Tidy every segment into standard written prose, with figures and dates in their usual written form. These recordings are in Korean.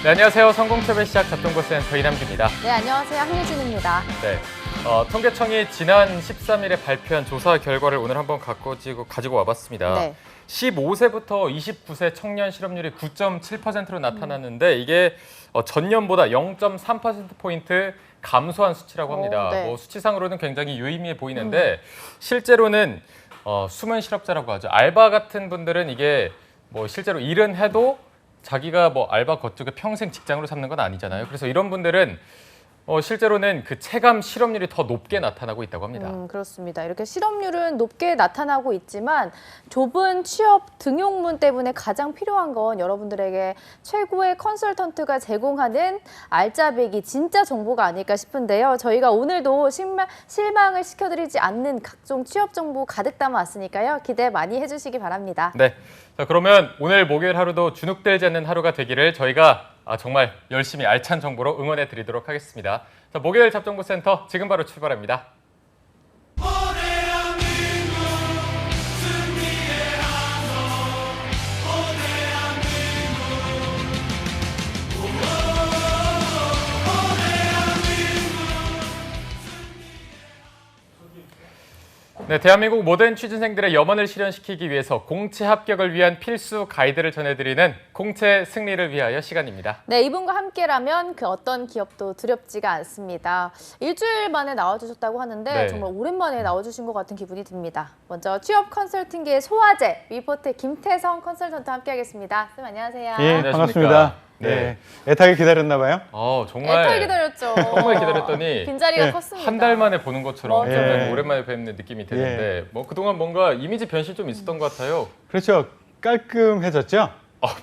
네, 안녕하세요. 성공섭의 시작 접정보센터 이남규입니다. 네, 안녕하세요. 한유진입니다. 네, 통계청이 지난 13일에 발표한 조사 결과를 오늘 한번 가지고 와봤습니다. 네. 15세부터 29세 청년 실업률이 9.7%로 나타났는데 이게 전년보다 0.3%포인트 감소한 수치라고 합니다. 네. 뭐 수치상으로는 굉장히 유의미해 보이는데 실제로는 숨은 실업자라고 하죠. 알바 같은 분들은 이게 뭐 실제로 일은 해도 자기가 뭐 알바 거쪽에 평생 직장으로 삼는 건 아니잖아요. 그래서 이런 분들은 실제로는 그 체감 실업률이 더 높게 나타나고 있다고 합니다. 그렇습니다. 이렇게 실업률은 높게 나타나고 있지만 좁은 취업 등용문 때문에 가장 필요한 건 여러분들에게 최고의 컨설턴트가 제공하는 알짜배기 진짜 정보가 아닐까 싶은데요. 저희가 오늘도 실망을 시켜드리지 않는 각종 취업 정보 가득 담아왔으니까요. 기대 많이 해주시기 바랍니다. 네, 자, 그러면 오늘 목요일 하루도 주눅들지 않는 하루가 되기를 저희가 정말 열심히 알찬 정보로 응원해 드리도록 하겠습니다. 자, 목요일 잡정보센터 지금 바로 출발합니다. 네, 대한민국 모든 취준생들의 염원을 실현시키기 위해서 공채 합격을 위한 필수 가이드를 전해드리는 공채 승리를 위하여 시간입니다. 네, 이분과 함께라면 그 어떤 기업도 두렵지가 않습니다. 일주일 만에 나와주셨다고 하는데 네. 정말 오랜만에 나와주신 것 같은 기분이 듭니다. 먼저 취업 컨설팅계의 소화제, 위포트 김태성 컨설턴트 함께하겠습니다. 쌤 안녕하세요. 예, 안녕하십니까. 반갑습니다. 네. 네. 애타게 기다렸나 봐요. 정말 애타게 기다렸죠. 정말 기다렸더니 빈자리가 네, 컸습니다. 한 달 만에 보는 것처럼 맞아요. 굉장히 예. 오랜만에 뵙는 느낌이 드는데 뭐 그동안 뭔가 이미지 변신 좀 있었던 것 같아요. 그렇죠. 깔끔해졌죠?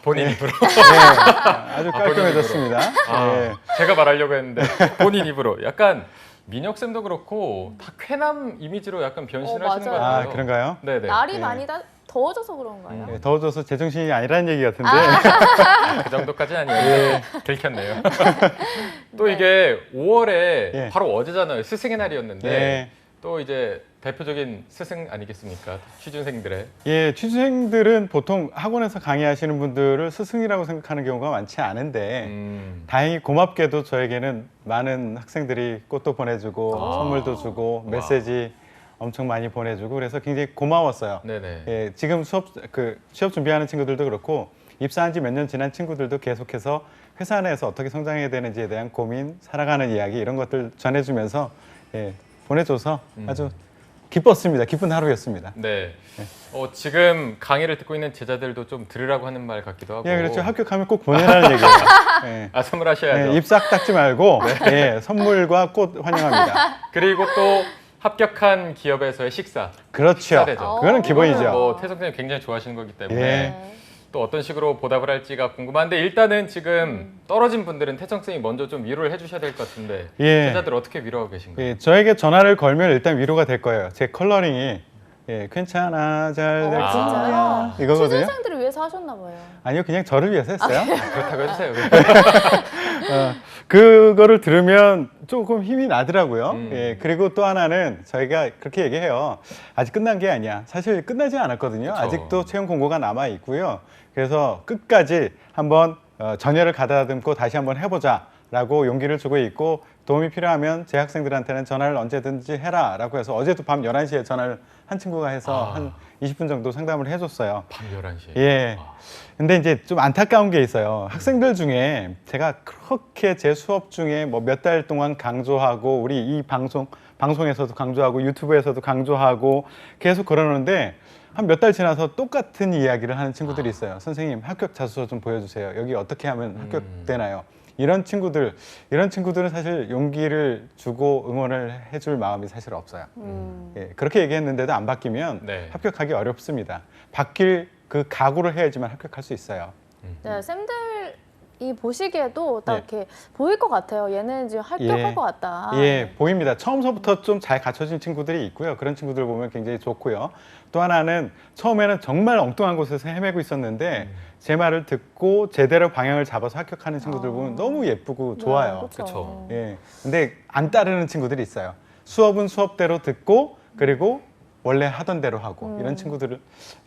본인 네. 입으로. 네, 아주 깔끔해졌습니다. 예. 제가 말하려고 했는데 본인 입으로 약간 민혁 쌤도 그렇고 다 쾌남 이미지로 약간 변신을 하시는 것 맞아요. 같아요. 아, 그런가요? 네네. 날이 예. 많이 더워져서 그런가요? 예, 더워져서 제정신이 아니라는 얘기 같은데. 그 정도까지는 아니에요. 들켰네요. 또 이게 5월에 예. 바로 어제잖아요. 스승의 날이었는데 예. 또 이제 대표적인 스승 아니겠습니까? 취준생들의. 예, 취준생들은 보통 학원에서 강의하시는 분들을 스승이라고 생각하는 경우가 많지 않은데 다행히 고맙게도 저에게는 많은 학생들이 꽃도 보내주고 선물도 주고 메시지 엄청 많이 보내주고 그래서 굉장히 고마웠어요. 네네. 예, 지금 취업 준비하는 친구들도 그렇고 입사한 지 몇 년 지난 친구들도 계속해서 회사 내에서 어떻게 성장해야 되는지에 대한 고민, 살아가는 이야기 이런 것들 전해주면서 보내줘서 아주 기뻤습니다. 기쁜 하루였습니다. 네. 지금 강의를 듣고 있는 제자들도 좀 들으라고 하는 말 같기도 하고. 예, 그렇죠. 합격하면 꼭 보내라는 얘기예요. 예. 선물하셔야죠. 예, 입싹 닦지 말고 예, 선물과 꽃 환영합니다. 그리고 또 합격한 기업에서의 식사. 그렇죠. 식사대죠. 그거는 기본이죠. 뭐 태성 선생님 굉장히 좋아하시는 거기 때문에 예. 또 어떤 식으로 보답을 할지가 궁금한데 일단은 지금 떨어진 분들은 태성 선생님이 먼저 좀 위로를 해주셔야 될 것 같은데 예. 제자들 어떻게 위로하고 계신가요? 예, 저에게 전화를 걸면 일단 위로가 될 거예요. 제 컬러링이 괜찮아 잘 될 진짜요? 거야 이거거든요. 취준생들을 위해서 하셨나 봐요. 아니요, 그냥 저를 위해서 했어요. 그렇다고 해주세요. 그거를 들으면 조금 힘이 나더라고요. 음. 예, 그리고 또 하나는 저희가 그렇게 얘기해요. 아직 끝난 게 아니야. 사실 끝나지 않았거든요. 그쵸. 아직도 채용 공고가 남아 있고요. 그래서 끝까지 한번 전열을 가다듬고 다시 한번 해보자라고 용기를 주고 있고 도움이 필요하면 제 학생들한테는 전화를 언제든지 해라라고 해서 어제도 밤 11시에 전화를 한 친구가 해서 한 20분 정도 상담을 해줬어요. 밤 11시에. 예. 근데 이제 좀 안타까운 게 있어요. 학생들 중에 제가 그렇게 제 수업 중에 뭐 몇 달 동안 강조하고 우리 이 방송에서도 강조하고 유튜브에서도 강조하고 계속 그러는데 한 몇 달 지나서 똑같은 이야기를 하는 친구들이 있어요. 선생님, 합격 자소서 좀 보여주세요. 여기 어떻게 하면 합격되나요? 이런 친구들은 사실 용기를 주고 응원을 해줄 마음이 사실 없어요. 예, 그렇게 얘기했는데도 안 바뀌면 네. 합격하기 어렵습니다. 바뀔 그 각오를 해야지만 합격할 수 있어요. 네, 쌤들이 보시기에도 딱 예. 이렇게 보일 것 같아요. 얘는 지금 합격할 예. 것 같다. 예, 보입니다. 처음서부터 좀 잘 갖춰진 친구들이 있고요. 그런 친구들 보면 굉장히 좋고요. 또 하나는 처음에는 정말 엉뚱한 곳에서 헤매고 있었는데 제 말을 듣고 제대로 방향을 잡아서 합격하는 친구들 보면 너무 예쁘고 좋아요. 그쵸. 예. 근데 안 따르는 친구들이 있어요. 수업은 수업대로 듣고 그리고 원래 하던 대로 하고 이런 친구들은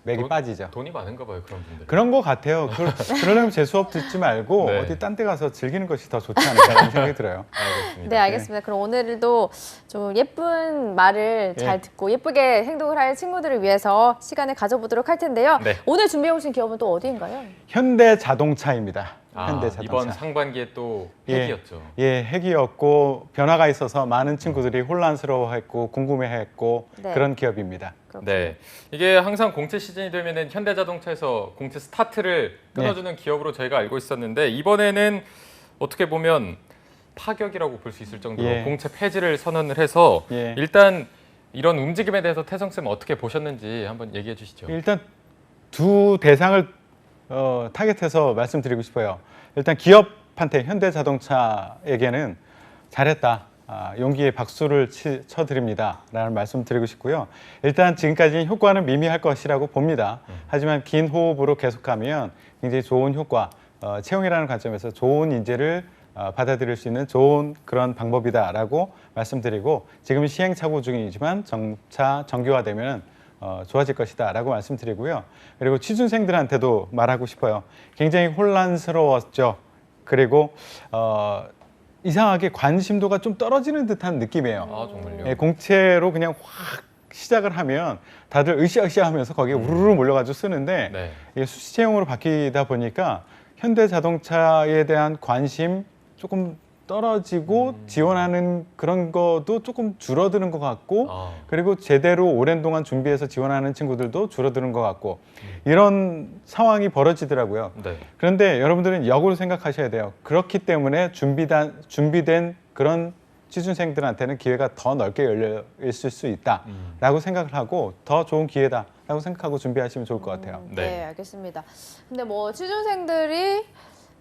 맥이 돈- 빠지죠. 돈이 많은가 봐요, 그런 분들. 그런 거 같아요. 그러려면 제 수업 듣지 말고 네. 어디 딴 데 가서 즐기는 것이 더 좋지 않을까라는 생각이 들어요. 알겠습니다. 네, 알겠습니다. 그럼 오늘도 좀 예쁜 말을 예. 잘 듣고 예쁘게 행동을 할 친구들을 위해서 시간을 가져보도록 할 텐데요. 네. 오늘 준비해 오신 기업은 또 어디인가요? 현대자동차입니다. 현대자동차. 이번 상반기에 또 예. 핵이었죠. 예, 핵이었고 변화가 있어서 많은 친구들이 혼란스러워했고 궁금해했고 네. 그런 기업입니다. 그렇군요. 네, 이게 항상 공채 시즌이 되면은 현대자동차에서 공채 스타트를 끊어주는 기업으로 저희가 알고 있었는데 이번에는 어떻게 보면 파격이라고 볼 수 있을 정도로 예. 공채 폐지를 선언을 해서 예. 일단 이런 움직임에 대해서 태성 쌤 어떻게 보셨는지 한번 얘기해 주시죠. 일단 두 대상을 타겟해서 말씀드리고 싶어요. 일단 기업한테 현대자동차에게는 잘했다. 용기에 박수를 쳐드립니다. 라는 말씀 드리고 싶고요. 일단 지금까지 효과는 미미할 것이라고 봅니다. 하지만 긴 호흡으로 계속하면 굉장히 좋은 효과, 채용이라는 관점에서 좋은 인재를 받아들일 수 있는 좋은 그런 방법이다라고 말씀드리고 지금 시행착오 중이지만 점차 정교화되면 좋아질 것이다라고 말씀드리고요. 그리고 취준생들한테도 말하고 싶어요. 굉장히 혼란스러웠죠. 그리고 이상하게 관심도가 좀 떨어지는 듯한 느낌이에요. 아 정말요? 예, 공채로 그냥 확 시작을 하면 다들 으쌰으쌰 하면서 거기에 우르르 몰려가지고 쓰는데 네. 이게 수시 채용으로 바뀌다 보니까 현대자동차에 대한 관심 조금 떨어지고 지원하는 그런 것도 조금 줄어드는 것 같고 아, 그리고 제대로 오랜 동안 준비해서 지원하는 친구들도 줄어드는 것 같고 이런 상황이 벌어지더라고요. 네. 그런데 여러분들은 역으로 생각하셔야 돼요. 그렇기 때문에 준비된 그런 취준생들한테는 기회가 더 넓게 열려 있을 수 있다라고 생각을 하고 더 좋은 기회다라고 생각하고 준비하시면 좋을 것 같아요. 네, 네. 알겠습니다. 근데 뭐 취준생들이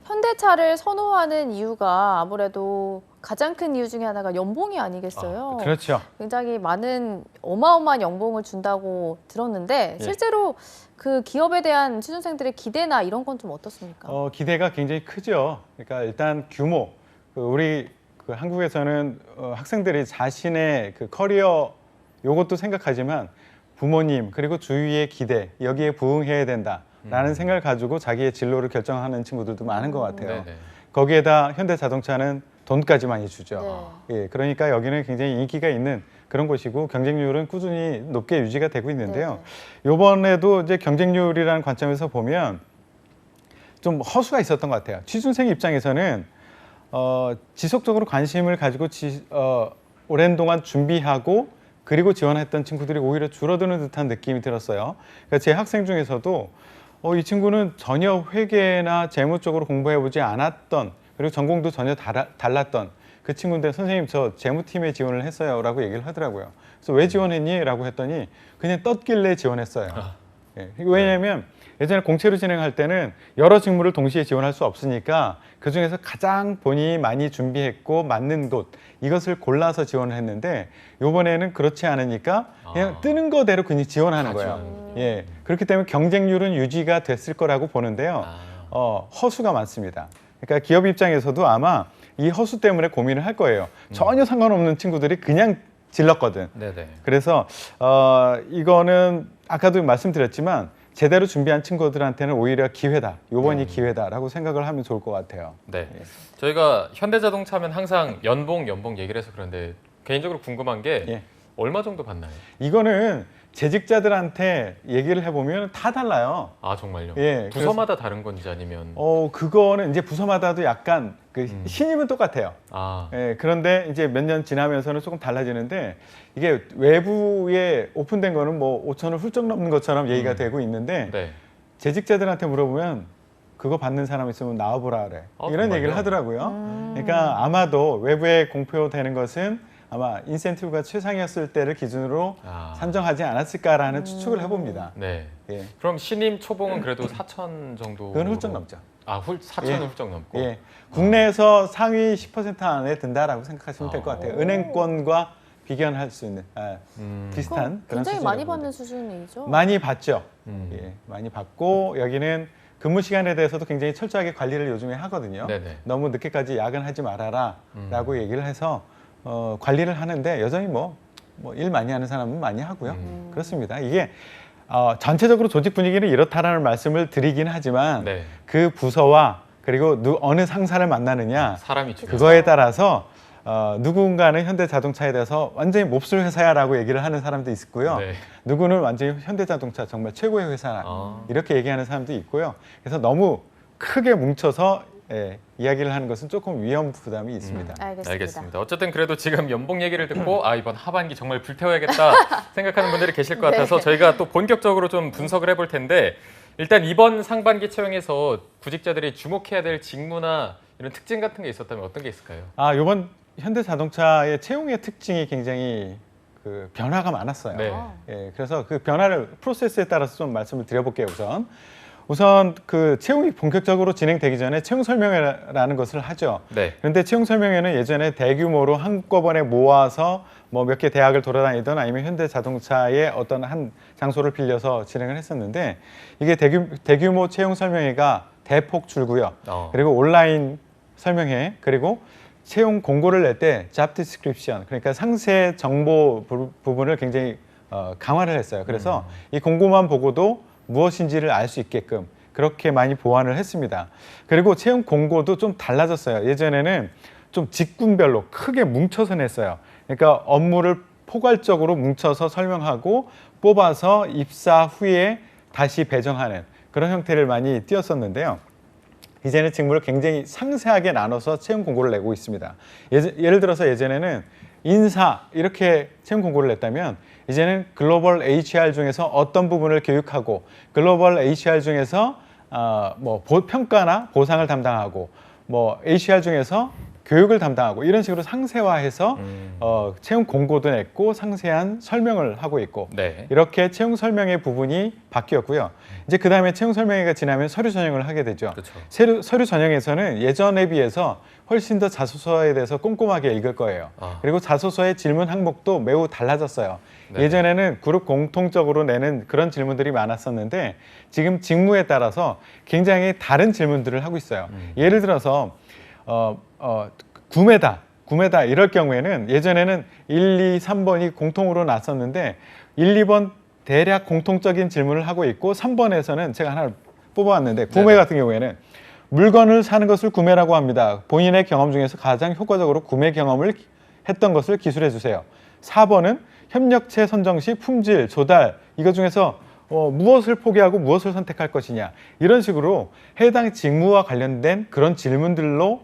현대차를 선호하는 이유가 아무래도 가장 큰 이유 중에 하나가 연봉이 아니겠어요? 그렇죠. 굉장히 많은 어마어마한 연봉을 준다고 들었는데 예. 실제로 그 기업에 대한 취준생들의 기대나 이런 건 좀 어떻습니까? 기대가 굉장히 크죠. 그러니까 일단 규모, 우리 한국에서는 학생들이 자신의 그 커리어 요것도 생각하지만 부모님 그리고 주위의 기대 여기에 부응해야 된다라는 생각을 가지고 자기의 진로를 결정하는 친구들도 많은 것 같아요. 네네. 거기에다 현대자동차는 돈까지 많이 주죠. 네. 예, 그러니까 여기는 굉장히 인기가 있는 그런 곳이고 경쟁률은 꾸준히 높게 유지가 되고 있는데요. 이번에도 이제 경쟁률이라는 관점에서 보면 좀 허수가 있었던 것 같아요. 취준생 입장에서는 지속적으로 관심을 가지고 오랜 동안 준비하고 그리고 지원했던 친구들이 오히려 줄어드는 듯한 느낌이 들었어요. 그러니까 제 학생 중에서도 이 친구는 전혀 회계나 재무 쪽으로 공부해보지 않았던 그리고 전공도 전혀 달랐던 그 친구인데 선생님 저 재무팀에 지원을 했어요 라고 얘기를 하더라고요. 그래서 왜 지원했니? 라고 했더니 그냥 떴길래 지원했어요. 예, 왜냐하면 예전에 공채로 진행할 때는 여러 직무를 동시에 지원할 수 없으니까 그중에서 가장 본인이 많이 준비했고 맞는 곳 이것을 골라서 지원을 했는데 이번에는 그렇지 않으니까 그냥 뜨는 거대로 그냥 지원하는 거예요. 예, 그렇기 때문에 경쟁률은 유지가 됐을 거라고 보는데요. 허수가 많습니다. 그러니까 기업 입장에서도 아마 이 허수 때문에 고민을 할 거예요. 전혀 상관없는 친구들이 그냥 질렀거든. 네네. 그래서 이거는 아까도 말씀드렸지만 제대로 준비한 친구들한테는 오히려 기회다. 요번이 기회다라고 생각을 하면 좋을 것 같아요. 네. 저희가 현대자동차면 항상 연봉 얘기를 해서 그런데 개인적으로 궁금한 게 예. 얼마 정도 받나요? 이거는 재직자들한테 얘기를 해보면 다 달라요. 아 정말요? 예, 부서마다 다른 건지 아니면 그거는 이제 부서마다도 약간 그 신입은 똑같아요. 아 예, 그런데 이제 몇 년 지나면서는 조금 달라지는데 이게 외부에 오픈된 거는 뭐 5천을 훌쩍 넘는 것처럼 얘기가 되고 있는데 네. 재직자들한테 물어보면 그거 받는 사람 있으면 나와보라 그래. 이런 정말요? 얘기를 하더라고요. 그러니까 아마도 외부에 공표되는 것은 아마 인센티브가 최상이었을 때를 기준으로 산정하지 않았을까라는 추측을 해봅니다. 네. 예. 그럼 신임 초봉은 그래도 4천 정도. 그건 훌쩍 넘죠. 4천은 예. 훌쩍 넘고. 예. 국내에서 상위 10% 안에 든다라고 생각하시면 될 것 같아요. 은행권과 비견할 수 있는 비슷한 그런 굉장히 수준이라고 많이 봅니다. 받는 수준이죠. 많이 받죠. 음. 예, 많이 받고 여기는 근무 시간에 대해서도 굉장히 철저하게 관리를 요즘에 하거든요. 네네. 너무 늦게까지 야근하지 말아라라고 얘기를 해서 관리를 하는데 여전히 뭐 뭐 일 많이 하는 사람은 많이 하고요. 그렇습니다. 이게 전체적으로 조직 분위기는 이렇다라는 말씀을 드리긴 하지만 네. 그 부서와 그리고 어느 상사를 만나느냐 사람이 중요해요. 그거에 따라서 누군가는 현대자동차에 대해서 완전히 몹쓸 회사야라고 얘기를 하는 사람도 있고요. 네. 누구는 완전히 현대자동차 정말 최고의 회사라 이렇게 얘기하는 사람도 있고요. 그래서 너무 크게 뭉쳐서 이야기를 하는 것은 조금 위험 부담이 있습니다. 알겠습니다. 어쨌든 그래도 지금 연봉 얘기를 듣고 이번 하반기 정말 불태워야겠다 생각하는 분들이 계실 것 같아서 네. 저희가 또 본격적으로 좀 분석을 해볼 텐데 일단 이번 상반기 채용에서 구직자들이 주목해야 될 직무나 이런 특징 같은 게 있었다면 어떤 게 있을까요? 이번 현대자동차의 채용의 특징이 굉장히 그 변화가 많았어요. 네. 예, 그래서 그 변화를 프로세스에 따라서 좀 말씀을 드려볼게요. 우선 그 채용이 본격적으로 진행되기 전에 채용 설명회라는 것을 하죠. 네. 그런데 채용 설명회는 예전에 대규모로 한꺼번에 모아서 뭐 몇 개 대학을 돌아다니던 아니면 현대자동차의 어떤 한 장소를 빌려서 진행을 했었는데 이게 대규모 채용 설명회가 대폭 줄고요. 그리고 온라인 설명회 그리고 채용 공고를 낼 때 job description 그러니까 상세 정보 부분을 굉장히 강화를 했어요. 그래서 이 공고만 보고도 무엇인지를 알 수 있게끔 그렇게 많이 보완을 했습니다. 그리고 채용 공고도 좀 달라졌어요. 예전에는 좀 직군별로 크게 뭉쳐서 냈어요. 그러니까 업무를 포괄적으로 뭉쳐서 설명하고 뽑아서 입사 후에 다시 배정하는 그런 형태를 많이 띄었었는데요. 이제는 직무를 굉장히 상세하게 나눠서 채용 공고를 내고 있습니다. 예를 들어서 예전에는 인사 이렇게 채용 공고를 냈다면 이제는 글로벌 HR 중에서 어떤 부분을 교육하고 글로벌 HR 중에서 뭐 평가나 보상을 담당하고 뭐 HR 중에서 교육을 담당하고 이런 식으로 상세화해서 채용 공고도 냈고 상세한 설명을 하고 있고 네. 이렇게 채용 설명의 부분이 바뀌었고요. 이제 그 다음에 채용 설명회가 지나면 서류 전형을 하게 되죠. 서류 전형에서는 예전에 비해서 훨씬 더 자소서에 대해서 꼼꼼하게 읽을 거예요. 그리고 자소서의 질문 항목도 매우 달라졌어요. 네. 예전에는 그룹 공통적으로 내는 그런 질문들이 많았었는데 지금 직무에 따라서 굉장히 다른 질문들을 하고 있어요. 예를 들어서 구매다 이럴 경우에는 예전에는 1, 2, 3번이 공통으로 났었는데 1, 2번 대략 공통적인 질문을 하고 있고 3번에서는 제가 하나 뽑아왔는데 구매 같은 경우에는 물건을 사는 것을 구매라고 합니다. 본인의 경험 중에서 가장 효과적으로 구매 경험을 했던 것을 기술해 주세요. 4번은 협력체 선정 시 품질, 조달 이것 중에서 무엇을 포기하고 무엇을 선택할 것이냐 이런 식으로 해당 직무와 관련된 그런 질문들로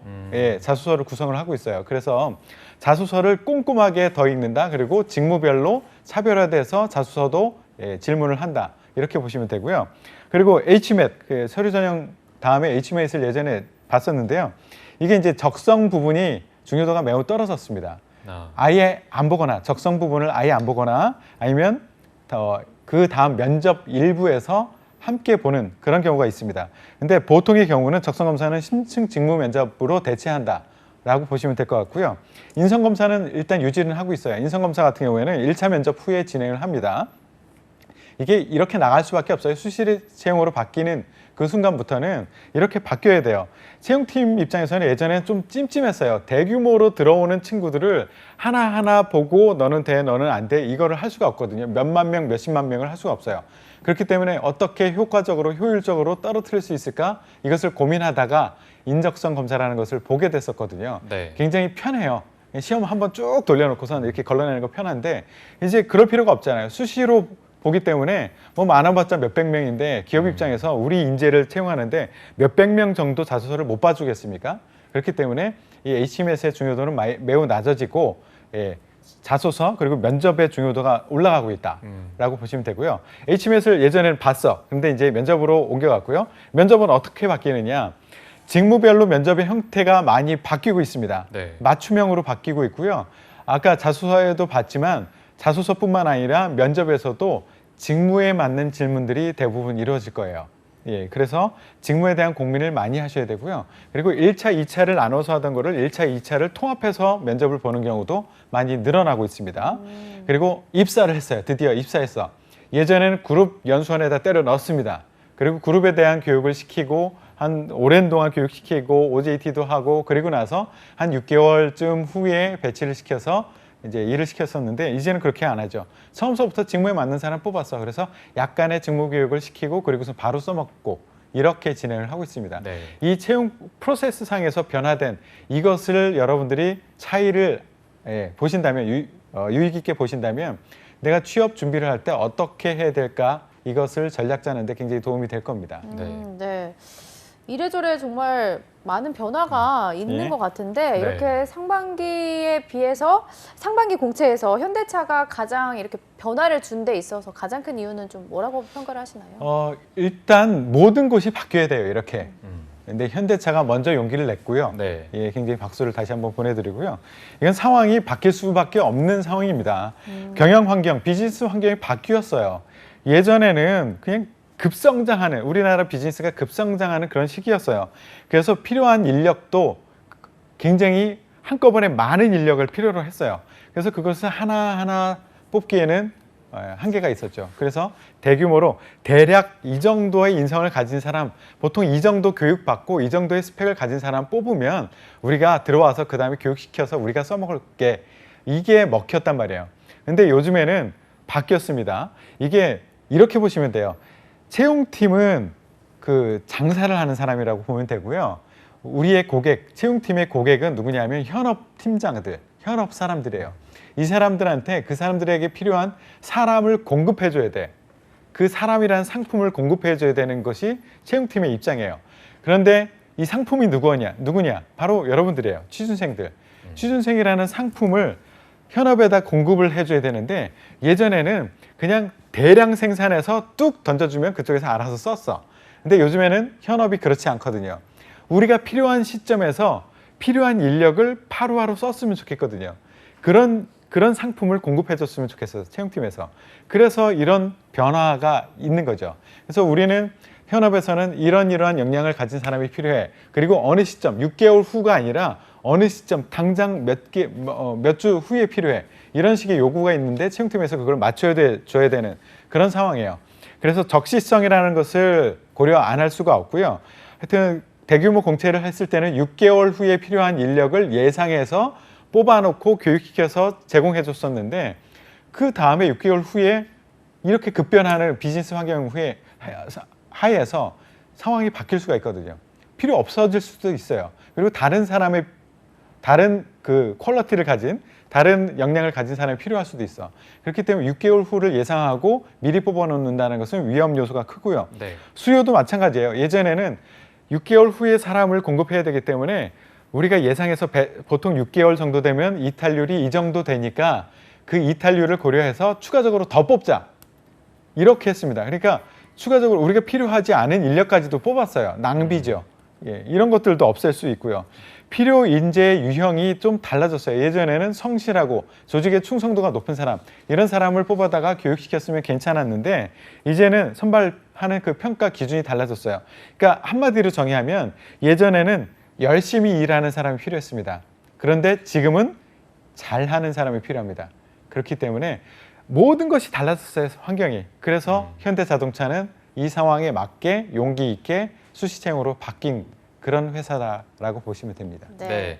자소서를 구성을 하고 있어요. 그래서 자소서를 꼼꼼하게 더 읽는다. 그리고 직무별로 차별화돼서 자소서도 질문을 한다. 이렇게 보시면 되고요. 그리고 HMAT, 그 서류 전형 다음에 HMAT을 예전에 봤었는데요. 이게 이제 적성 부분이 중요도가 매우 떨어졌습니다. 아예 안 보거나 적성 부분을 아예 안 보거나 아니면 그 다음 면접 일부에서 함께 보는 그런 경우가 있습니다. 근데 보통의 경우는 적성검사는 심층 직무 면접으로 대체한다 라고 보시면 될 것 같고요. 인성검사는 일단 유지는 하고 있어요. 인성검사 같은 경우에는 1차 면접 후에 진행을 합니다. 이게 이렇게 나갈 수밖에 없어요. 수시 채용으로 바뀌는 그 순간부터는 이렇게 바뀌어야 돼요. 채용팀 입장에서는 예전에 좀 찜찜했어요. 대규모로 들어오는 친구들을 하나하나 보고 너는 돼, 너는 안 돼 이거를 할 수가 없거든요. 몇만 명, 몇십만 명을 할 수가 없어요. 그렇기 때문에 어떻게 효과적으로, 효율적으로 떨어뜨릴 수 있을까 이것을 고민하다가 인적성 검사라는 것을 보게 됐었거든요. 네. 굉장히 편해요. 시험 한번 쭉 돌려놓고서는 이렇게 걸러내는 거 편한데 이제 그럴 필요가 없잖아요. 수시로 보기 때문에 뭐 많아봤자 몇백 명인데 기업 입장에서 우리 인재를 채용하는데 몇백 명 정도 자소서를 못 봐주겠습니까? 그렇기 때문에 이 HMS의 중요도는 매우 낮아지고 자소서 그리고 면접의 중요도가 올라가고 있다라고 보시면 되고요. HMS를 예전에는 봤어. 근데 이제 면접으로 옮겨갔고요. 면접은 어떻게 바뀌느냐? 직무별로 면접의 형태가 많이 바뀌고 있습니다. 네. 맞춤형으로 바뀌고 있고요. 아까 자소서에도 봤지만 자소서뿐만 아니라 면접에서도 직무에 맞는 질문들이 대부분 이루어질 거예요. 그래서 직무에 대한 고민을 많이 하셔야 되고요. 그리고 1차, 2차를 나눠서 하던 거를 1차, 2차를 통합해서 면접을 보는 경우도 많이 늘어나고 있습니다. 그리고 입사를 했어요. 드디어 입사했어. 예전에는 그룹 연수원에다 때려 넣습니다. 그리고 그룹에 대한 교육을 시키고 한 오랜 동안 교육시키고 OJT도 하고 그리고 나서 한 6개월쯤 후에 배치를 시켜서 이제 일을 시켰었는데 이제는 그렇게 안 하죠. 처음서부터 직무에 맞는 사람 뽑았어. 그래서 약간의 직무 교육을 시키고 그리고서 바로 써먹고 이렇게 진행을 하고 있습니다. 네. 이 채용 프로세스 상에서 변화된 이것을 여러분들이 차이를 보신다면 유익 있게 보신다면 내가 취업 준비를 할 때 어떻게 해야 될까 이것을 전략 짜는데 굉장히 도움이 될 겁니다. 네. 이래저래 정말 많은 변화가 있는 예. 것 같은데 네. 이렇게 상반기에 비해서 상반기 공채에서 현대차가 가장 이렇게 변화를 준 데 있어서 가장 큰 이유는 좀 뭐라고 평가를 하시나요? 일단 모든 곳이 바뀌어야 돼요. 이렇게. 근데 현대차가 먼저 용기를 냈고요. 네. 예, 굉장히 박수를 다시 한번 보내드리고요. 이건 상황이 바뀔 수밖에 없는 상황입니다. 경영 환경, 비즈니스 환경이 바뀌었어요. 예전에는 그냥 급성장하는 우리나라 비즈니스가 급성장하는 그런 시기였어요. 그래서 필요한 인력도 굉장히 한꺼번에 많은 인력을 필요로 했어요. 그래서 그것을 하나하나 뽑기에는 한계가 있었죠. 그래서 대규모로 대략 이 정도의 인성을 가진 사람, 보통 이 정도 교육받고 이 정도의 스펙을 가진 사람 뽑으면 우리가 들어와서 그 다음에 교육시켜서 우리가 써먹을게, 이게 먹혔단 말이에요. 근데 요즘에는 바뀌었습니다. 이게 이렇게 보시면 돼요. 채용팀은 그 장사를 하는 사람이라고 보면 되고요. 우리의 고객, 채용팀의 고객은 누구냐면 현업 팀장들, 현업 사람들이에요. 이 사람들한테 그 사람들에게 필요한 사람을 공급해줘야 돼. 그 사람이라는 상품을 공급해줘야 되는 것이 채용팀의 입장이에요. 그런데 이 상품이 누구냐? 바로 여러분들이에요. 취준생들. 취준생이라는 상품을 현업에다 공급을 해줘야 되는데 예전에는 그냥 대량 생산해서 뚝 던져주면 그쪽에서 알아서 썼어. 근데 요즘에는 현업이 그렇지 않거든요. 우리가 필요한 시점에서 필요한 인력을 하루하루 썼으면 좋겠거든요. 그런 상품을 공급해줬으면 좋겠어요. 채용팀에서. 그래서 이런 변화가 있는 거죠. 그래서 우리는 현업에서는 이러한 역량을 가진 사람이 필요해. 그리고 어느 시점, 6개월 후가 아니라 어느 시점, 당장 몇 주 후에 필요해. 이런 식의 요구가 있는데 채용팀에서 그걸 맞춰야 줘야 되는 그런 상황이에요. 그래서 적시성이라는 것을 고려 안 할 수가 없고요. 하여튼 대규모 공채를 했을 때는 6개월 후에 필요한 인력을 예상해서 뽑아놓고 교육시켜서 제공해 줬었는데 그 다음에 6개월 후에 이렇게 급변하는 비즈니스 환경 후에 하에서 상황이 바뀔 수가 있거든요. 필요 없어질 수도 있어요. 그리고 다른 그 퀄리티를 가진 다른 역량을 가진 사람이 필요할 수도 있어. 그렇기 때문에 6개월 후를 예상하고 미리 뽑아놓는다는 것은 위험 요소가 크고요. 네. 수요도 마찬가지예요. 예전에는 6개월 후에 사람을 공급해야 되기 때문에 우리가 예상해서 보통 6개월 정도 되면 이탈률이 이 정도 되니까 그 이탈률을 고려해서 추가적으로 더 뽑자. 이렇게 했습니다. 그러니까 추가적으로 우리가 필요하지 않은 인력까지도 뽑았어요. 낭비죠. 예, 이런 것들도 없앨 수 있고요. 필요 인재의 유형이 좀 달라졌어요. 예전에는 성실하고 조직의 충성도가 높은 사람, 이런 사람을 뽑아다가 교육시켰으면 괜찮았는데 이제는 선발하는 그 평가 기준이 달라졌어요. 그러니까 한마디로 정의하면 예전에는 열심히 일하는 사람이 필요했습니다. 그런데 지금은 잘하는 사람이 필요합니다. 그렇기 때문에 모든 것이 달라졌어요, 환경이. 그래서 현대자동차는 이 상황에 맞게 용기 있게 수시채용으로 바뀐 그런 회사다라고 보시면 됩니다. 네.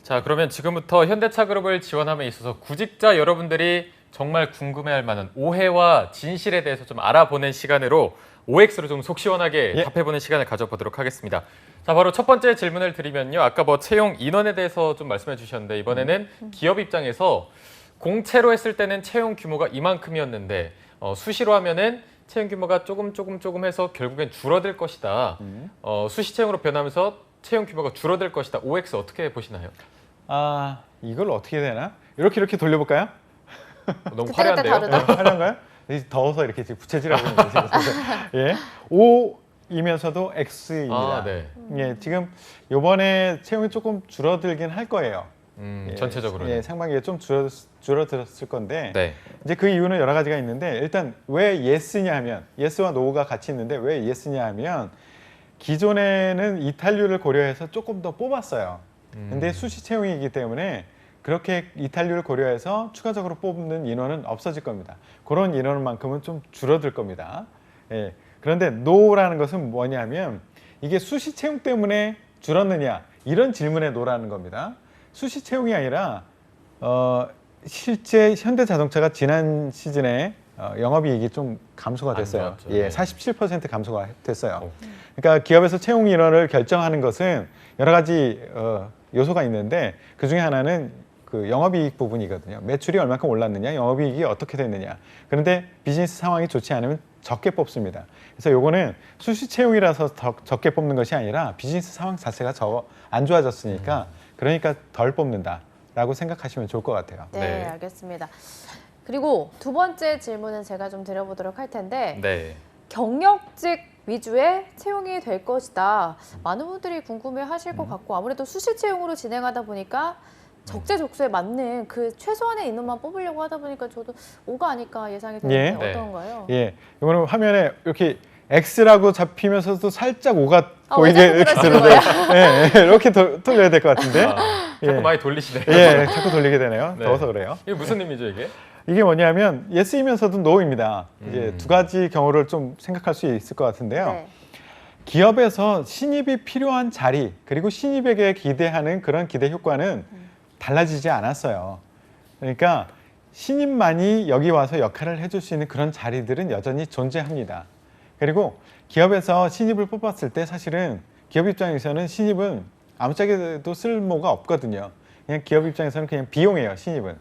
자, 그러면 지금부터 현대차 그룹을 지원함에 있어서 구직자 여러분들이 정말 궁금해할 만한 오해와 진실에 대해서 좀 알아보는 시간으로 OX로 좀 속 시원하게 답해보는 시간을 가져보도록 하겠습니다. 자, 바로 첫 번째 질문을 드리면요. 아까 뭐 채용 인원에 대해서 좀 말씀해 주셨는데 이번에는 기업 입장에서 공채로 했을 때는 채용 규모가 이만큼이었는데 수시로 하면은 채용 규모가 조금 해서 결국엔 줄어들 것이다. 수시 채용으로 변하면서 채용 규모가 줄어들 것이다. OX 어떻게 보시나요? 아, 이걸 어떻게 되나? 이렇게 돌려볼까요? 너무 그때그때 화려한데요? 다르다. 하려는가요? 더워서 이렇게 지금 부채질하고 있는 거죠. 예, O이면서도 X입니다. 아, 네. 예, 지금 이번에 채용이 조금 줄어들긴 할 거예요. 예, 전체적으로는. 예, 상반기에 좀 줄어들었을 건데 네. 이제 그 이유는 여러 가지가 있는데 일단 왜 yes냐 하면 yes와 no가 같이 있는데 왜 yes냐 하면 기존에는 이탈률을 고려해서 조금 더 뽑았어요. 근데 수시 채용이기 때문에 그렇게 이탈률을 고려해서 추가적으로 뽑는 인원은 없어질 겁니다. 그런 인원만큼은 좀 줄어들 겁니다. 예. 그런데 no라는 것은 뭐냐면 이게 수시 채용 때문에 줄었느냐 이런 질문에 no라는 겁니다. 수시 채용이 아니라 실제 현대자동차가 지난 시즌에 영업이익이 좀 감소가 안 됐어요. 좋았죠. 예, 네. 47% 감소가 됐어요. 오. 그러니까 기업에서 채용 인원을 결정하는 것은 여러 가지 요소가 있는데 그 중에 하나는 그 영업이익 부분이거든요. 매출이 얼마큼 올랐느냐, 영업이익이 어떻게 됐느냐. 그런데 비즈니스 상황이 좋지 않으면 적게 뽑습니다. 그래서 요거는 수시 채용이라서 더 적게 뽑는 것이 아니라 비즈니스 상황 자체가 안 좋아졌으니까 그러니까 덜 뽑는다라고 생각하시면 좋을 것 같아요. 네, 네. 알겠습니다. 그리고 두 번째 질문은 제가 좀 드려보도록 할 텐데 네. 경력직 위주의 채용이 될 것이다. 많은 분들이 궁금해하실 것 같고 아무래도 수시 채용으로 진행하다 보니까 적재적소에 맞는 그 최소한의 인원만 뽑으려고 하다 보니까 저도 오가 아닐까 예상이 되는데 네. 어떤가요? 예, 이거는 화면에 이렇게 X라고 잡히면서도 살짝 오가 아, 보이게 왜 이렇게 자꾸 들어요. 그러시는 예, 예, 이렇게 돌려야 될 것 같은데. 아, 자꾸 예. 많이 돌리시네요. 예, 자꾸 돌리게 되네요. 네. 더워서 그래요. 이게 무슨 의미죠 이게? 이게 뭐냐면 예스이면서도 노입니다. 이제 음. 두 가지 경우를 좀 생각할 수 있을 것 같은데요. 네. 기업에서 신입이 필요한 자리 그리고 신입에게 기대하는 그런 기대 효과는 달라지지 않았어요. 그러니까 신입만이 여기 와서 역할을 해줄 수 있는 그런 자리들은 여전히 존재합니다. 그리고 기업에서 신입을 뽑았을 때 사실은 기업 입장에서는 신입은 아무짝에도 쓸모가 없거든요. 그냥 기업 입장에서는 그냥 비용이에요, 신입은.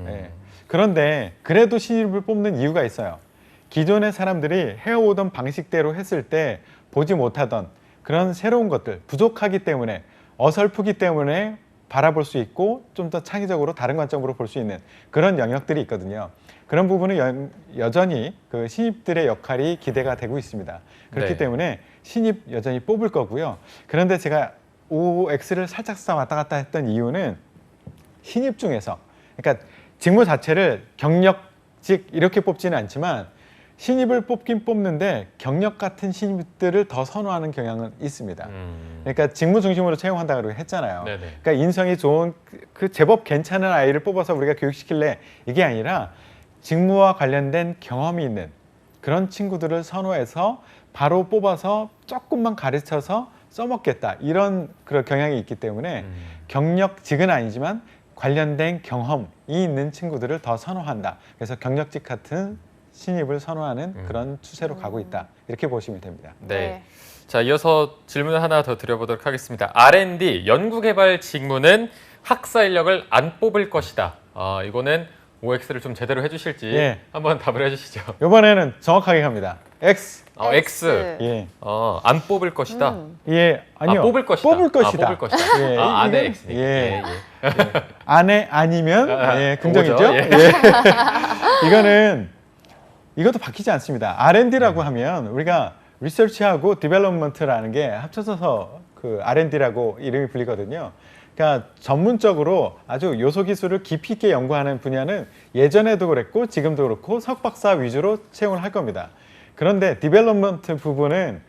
예. 그런데 그래도 신입을 뽑는 이유가 있어요. 기존의 사람들이 해오던 방식대로 했을 때 보지 못하던 그런 새로운 것들, 부족하기 때문에 어설프기 때문에 바라볼 수 있고 좀 더 창의적으로 다른 관점으로 볼 수 있는 그런 영역들이 있거든요. 그런 부분은 여전히 그 신입들의 역할이 기대가 되고 있습니다. 그렇기 네. 때문에 신입 여전히 뽑을 거고요. 그런데 제가 OX를 살짝 왔다 갔다 했던 이유는 신입 중에서 그러니까 직무 자체를 경력직 이렇게 뽑지는 않지만 신입을 뽑긴 뽑는데 경력 같은 신입들을 더 선호하는 경향은 있습니다. 그러니까 직무 중심으로 채용한다고 했잖아요. 네네. 그러니까 인성이 좋은 그 제법 괜찮은 아이를 뽑아서 우리가 교육시킬래 이게 아니라 직무와 관련된 경험이 있는 그런 친구들을 선호해서 바로 뽑아서 조금만 가르쳐서 써먹겠다 이런 그런 경향이 있기 때문에 경력직은 아니지만 관련된 경험이 있는 친구들을 더 선호한다. 그래서 경력직 같은 신입을 선호하는 그런 추세로 가고 있다. 이렇게 보시면 됩니다. 네. 자, 이어서 질문을 하나 더 드려보도록 하겠습니다. R&D 연구개발 직무는 학사 인력을 안 뽑을 것이다. 이거는 OX를 좀 제대로 해주실지 예. 한번 답을 해주시죠. 이번에는 정확하게 갑니다. X. X. 예. 안 뽑을 것이다. 예. 아니요. 뽑을 것이다. 뽑을 것이다. 뽑을 것이다. 예. 안에 이건- X니까. 예. 안에 아니면 예, 긍정이죠. 오죠. 예. 예. 이거는 이것도 바뀌지 않습니다. R&D라고 하면 우리가 리서치하고 디벨롭먼트라는 게 합쳐져서 그 R&D라고 이름이 불리거든요. 그러니까 전문적으로 아주 요소 기술을 깊이 있게 연구하는 분야는 예전에도 그랬고 지금도 그렇고 석박사 위주로 채용을 할 겁니다. 그런데 디벨롭먼트 부분은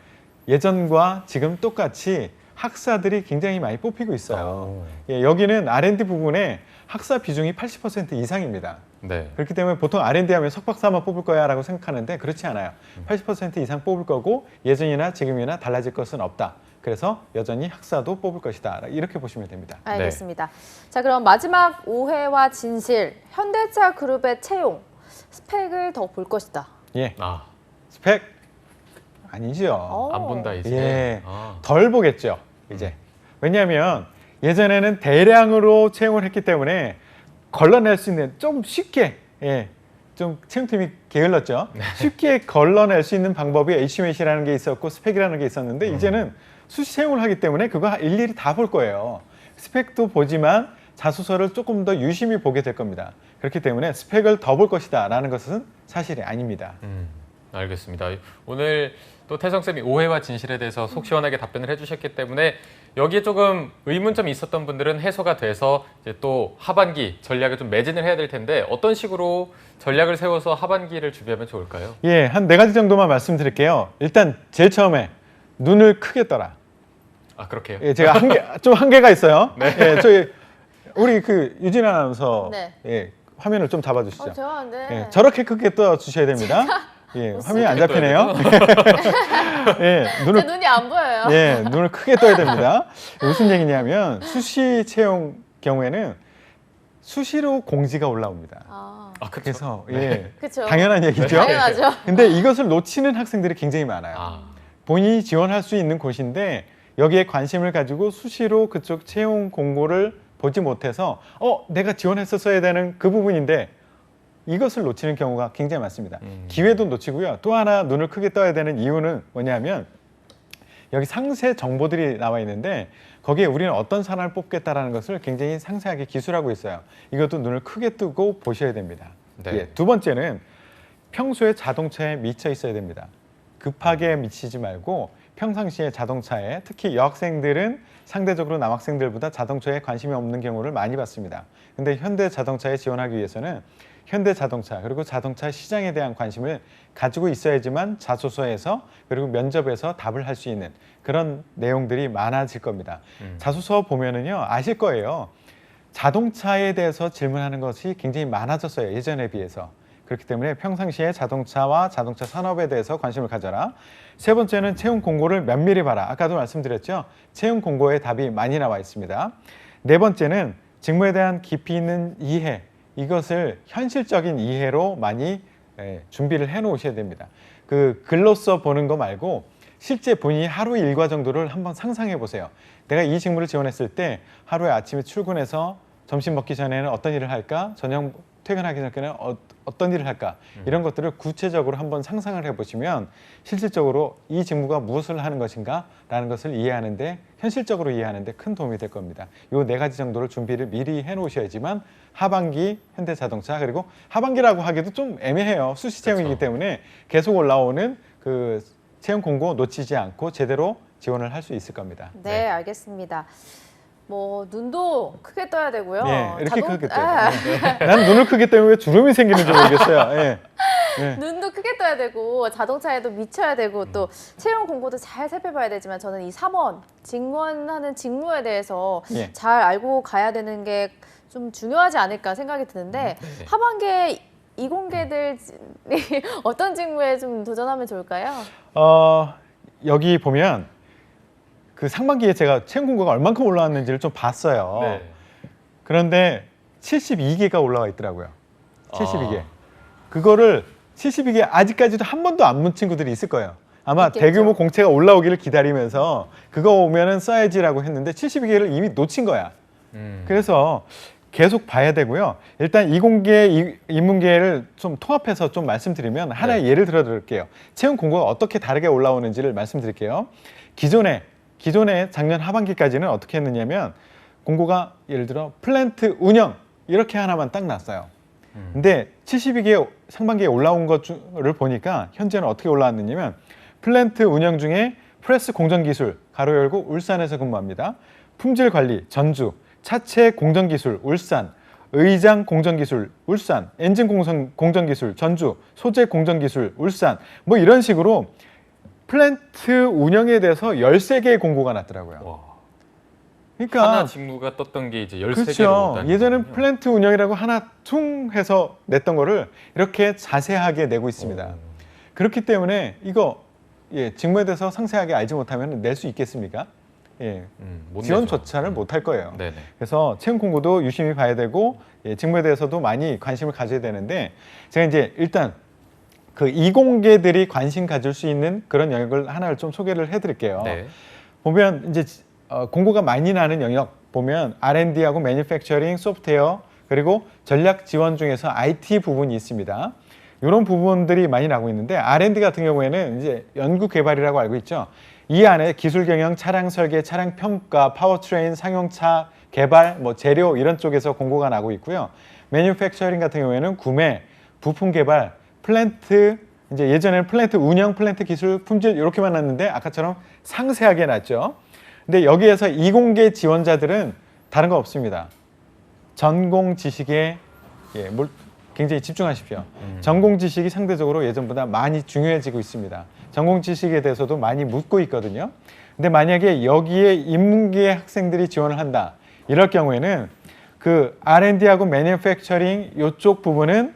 예전과 지금 똑같이 학사들이 굉장히 많이 뽑히고 있어요. 예, 여기는 R&D 부분에 학사 비중이 80% 이상입니다. 네. 그렇기 때문에 보통 R&D 하면 석박사만 뽑을 거야 라고 생각하는데 그렇지 않아요. 80% 이상 뽑을 거고 예전이나 지금이나 달라질 것은 없다. 그래서 여전히 학사도 뽑을 것이다. 이렇게 보시면 됩니다. 알겠습니다. 자, 그럼 마지막 오해와 진실, 현대차 그룹의 채용 스펙을 더 볼 것이다. 예, 스펙 아니죠. 안 본다 이제. 예, 덜 보겠죠. 이제 왜냐하면 예전에는 대량으로 채용을 했기 때문에 걸러낼 수 있는 좀 쉽게 좀 채용팀이 게을렀죠. 쉽게 걸러낼 수 있는 방법이 HMAC라는 게 있었고 스펙이라는 게 있었는데 이제는 수시 채용을 하기 때문에 그거 일일이 다 볼 거예요. 스펙도 보지만 자소서를 조금 더 유심히 보게 될 겁니다. 그렇기 때문에 스펙을 더 볼 것이다 라는 것은 사실이 아닙니다. 알겠습니다. 오늘 또 태성쌤이 오해와 진실에 대해서 속 시원하게 답변을 해주셨기 때문에 여기에 조금 의문점이 있었던 분들은 해소가 돼서 이제 또 하반기 전략을 좀 매진을 해야 될 텐데 어떤 식으로 전략을 세워서 하반기를 준비하면 좋을까요? 예, 한 4가지 정도만 말씀드릴게요. 일단 제일 처음에 눈을 크게 떠라. 그렇게요? 예, 제가 좀 한계가 있어요. 예, 저희 우리 그 유진 아나운서 네. 예, 화면을 좀 잡아주시죠. 제가 네. 예, 저렇게 크게 떠 주셔야 됩니다. 예, 화면이 안 잡히네요. 예, 제 눈이 안 보여요. 눈을 크게 떠야 됩니다. 무슨 얘기냐면 수시 채용 경우에는 수시로 공지가 올라옵니다. 아, 그렇죠. 그래서 네. 예, 그렇죠. 당연한 얘기죠. 당연하죠. 근데 이것을 놓치는 학생들이 굉장히 많아요. 아, 본인이 지원할 수 있는 곳인데 여기에 관심을 가지고 수시로 그쪽 채용 공고를 보지 못해서 내가 지원했었어야 되는 그 부분인데 이것을 놓치는 경우가 굉장히 많습니다. 기회도 놓치고요. 또 하나 눈을 크게 떠야 되는 이유는 뭐냐면 여기 상세 정보들이 나와 있는데 거기에 우리는 어떤 사람을 뽑겠다라는 것을 굉장히 상세하게 기술하고 있어요. 이것도 눈을 크게 뜨고 보셔야 됩니다. 네. 예, 두 번째는 평소에 자동차에 미쳐 있어야 됩니다. 급하게 미치지 말고 평상시에 자동차에, 특히 여학생들은 상대적으로 남학생들보다 자동차에 관심이 없는 경우를 많이 봤습니다. 근데 현대자동차에 지원하기 위해서는 현대자동차 그리고 자동차 시장에 대한 관심을 가지고 있어야지만 자소서에서 그리고 면접에서 답을 할 수 있는 그런 내용들이 많아질 겁니다. 자소서 보면은요 아실 거예요. 자동차에 대해서 질문하는 것이 굉장히 많아졌어요. 예전에 비해서. 그렇기 때문에 평상시에 자동차와 자동차 산업에 대해서 관심을 가져라. 세 번째는 채용 공고를 면밀히 봐라. 아까도 말씀드렸죠. 채용 공고에 답이 많이 나와 있습니다. 네 번째는 직무에 대한 깊이 있는 이해, 이것을 현실적인 이해로 많이 준비를 해 놓으셔야 됩니다. 그 글로써 보는 거 말고 실제 본인이 하루 일과 정도를 한번 상상해 보세요. 내가 이 직무를 지원했을 때 하루에 아침에 출근해서 점심 먹기 전에는 어떤 일을 할까? 저녁 퇴근하기 전에는 어떤 일을 할까? 이런 것들을 구체적으로 한번 상상을 해보시면 실질적으로 이 직무가 무엇을 하는 것인가? 라는 것을 이해하는데 현실적으로 이해하는데 큰 도움이 될 겁니다. 요 네 가지 정도를 준비를 미리 해 놓으셔야지만 하반기 현대자동차 그리고 하반기라고 하기도 좀 애매해요. 수시 채용이기 그렇죠. 때문에 계속 올라오는 그 채용 공고 놓치지 않고 제대로 지원을 할 수 있을 겁니다. 네, 알겠습니다. 뭐 눈도 크게 떠야 되고요. 예, 이렇게 크게 떠요. 아, 난 눈을 크기 때문에 왜 주름이 생기는지 모르겠어요. 예. 예. 눈도 크게 떠야 되고 자동차에도 미쳐야 되고 또 채용 공고도 잘 살펴봐야 되지만 저는 이 3원 직원하는 직무에 대해서 예. 잘 알고 가야 되는 게 좀 중요하지 않을까 생각이 드는데 네. 하반기에 이공계들 어떤 직무에 좀 도전하면 좋을까요? 여기 보면 그 상반기에 제가 채용 공고가 얼만큼 올라왔는지를 좀 봤어요. 네. 그런데 72개가 올라와 있더라고요. 72개. 아. 그거를 72개 아직까지도 한 번도 안 문 친구들이 있을 거예요. 아마 있겠죠. 대규모 공채가 올라오기를 기다리면서 그거 오면은 써야지라고 했는데 72개를 이미 놓친 거야. 그래서 계속 봐야 되고요. 일단 이공계, 인문계를 좀 통합해서 좀 말씀드리면 하나의 예를 들어 드릴게요. 채용 공고가 어떻게 다르게 올라오는지를 말씀드릴게요. 기존에 작년 하반기까지는 어떻게 했느냐면 공고가 예를 들어 플랜트 운영 이렇게 하나만 딱 났어요. 근데 72개 상반기에 올라온 것을 보니까 현재는 어떻게 올라왔느냐면 플랜트 운영 중에 프레스 공정기술 가로 열고 울산에서 근무합니다. 품질관리 전주, 차체 공정기술 울산, 의장 공정기술 울산, 엔진 공정기술 전주, 소재 공정기술 울산 뭐 이런 식으로 플랜트 운영에 대해서 13개의 공고가 났더라고요. 와. 그러니까 하나 직무가 떴던 게 이제 13개로 그렇죠. 예전엔 플랜트 운영이라고 하나 퉁 해서 냈던 거를 이렇게 자세하게 내고 있습니다. 그렇기 때문에 이거 직무에 대해서 상세하게 알지 못하면 낼 수 있겠습니까? 못 지원조차를 못 할 거예요. 네네. 그래서 채용 공고도 유심히 봐야 되고 직무에 대해서도 많이 관심을 가져야 되는데 제가 이제 일단 그 이공계들이 관심 가질 수 있는 그런 영역을 하나를 좀 소개를 해드릴게요. 네. 보면 이제 공고가 많이 나는 영역 보면 R&D하고 매니팩처링, 소프트웨어 그리고 전략 지원 중에서 IT 부분이 있습니다. 이런 부분들이 많이 나고 있는데 R&D 같은 경우에는 이제 연구 개발이라고 알고 있죠. 이 안에 기술 경영, 차량 설계, 차량 평가, 파워트레인, 상용차 개발, 뭐 재료 이런 쪽에서 공고가 나고 있고요. 매니팩처링 같은 경우에는 구매, 부품 개발, 플랜트 이제 예전에는 플랜트 운영, 플랜트 기술, 품질 이렇게만 났는데 아까처럼 상세하게 났죠. 근데 여기에서 이공계 지원자들은 다른 거 없습니다. 전공 지식에 굉장히 집중하십시오. 전공 지식이 상대적으로 예전보다 많이 중요해지고 있습니다. 전공 지식에 대해서도 많이 묻고 있거든요. 근데 만약에 여기에 인문계 학생들이 지원을 한다. 이럴 경우에는 그 R&D하고 매니팩처링 이쪽 부분은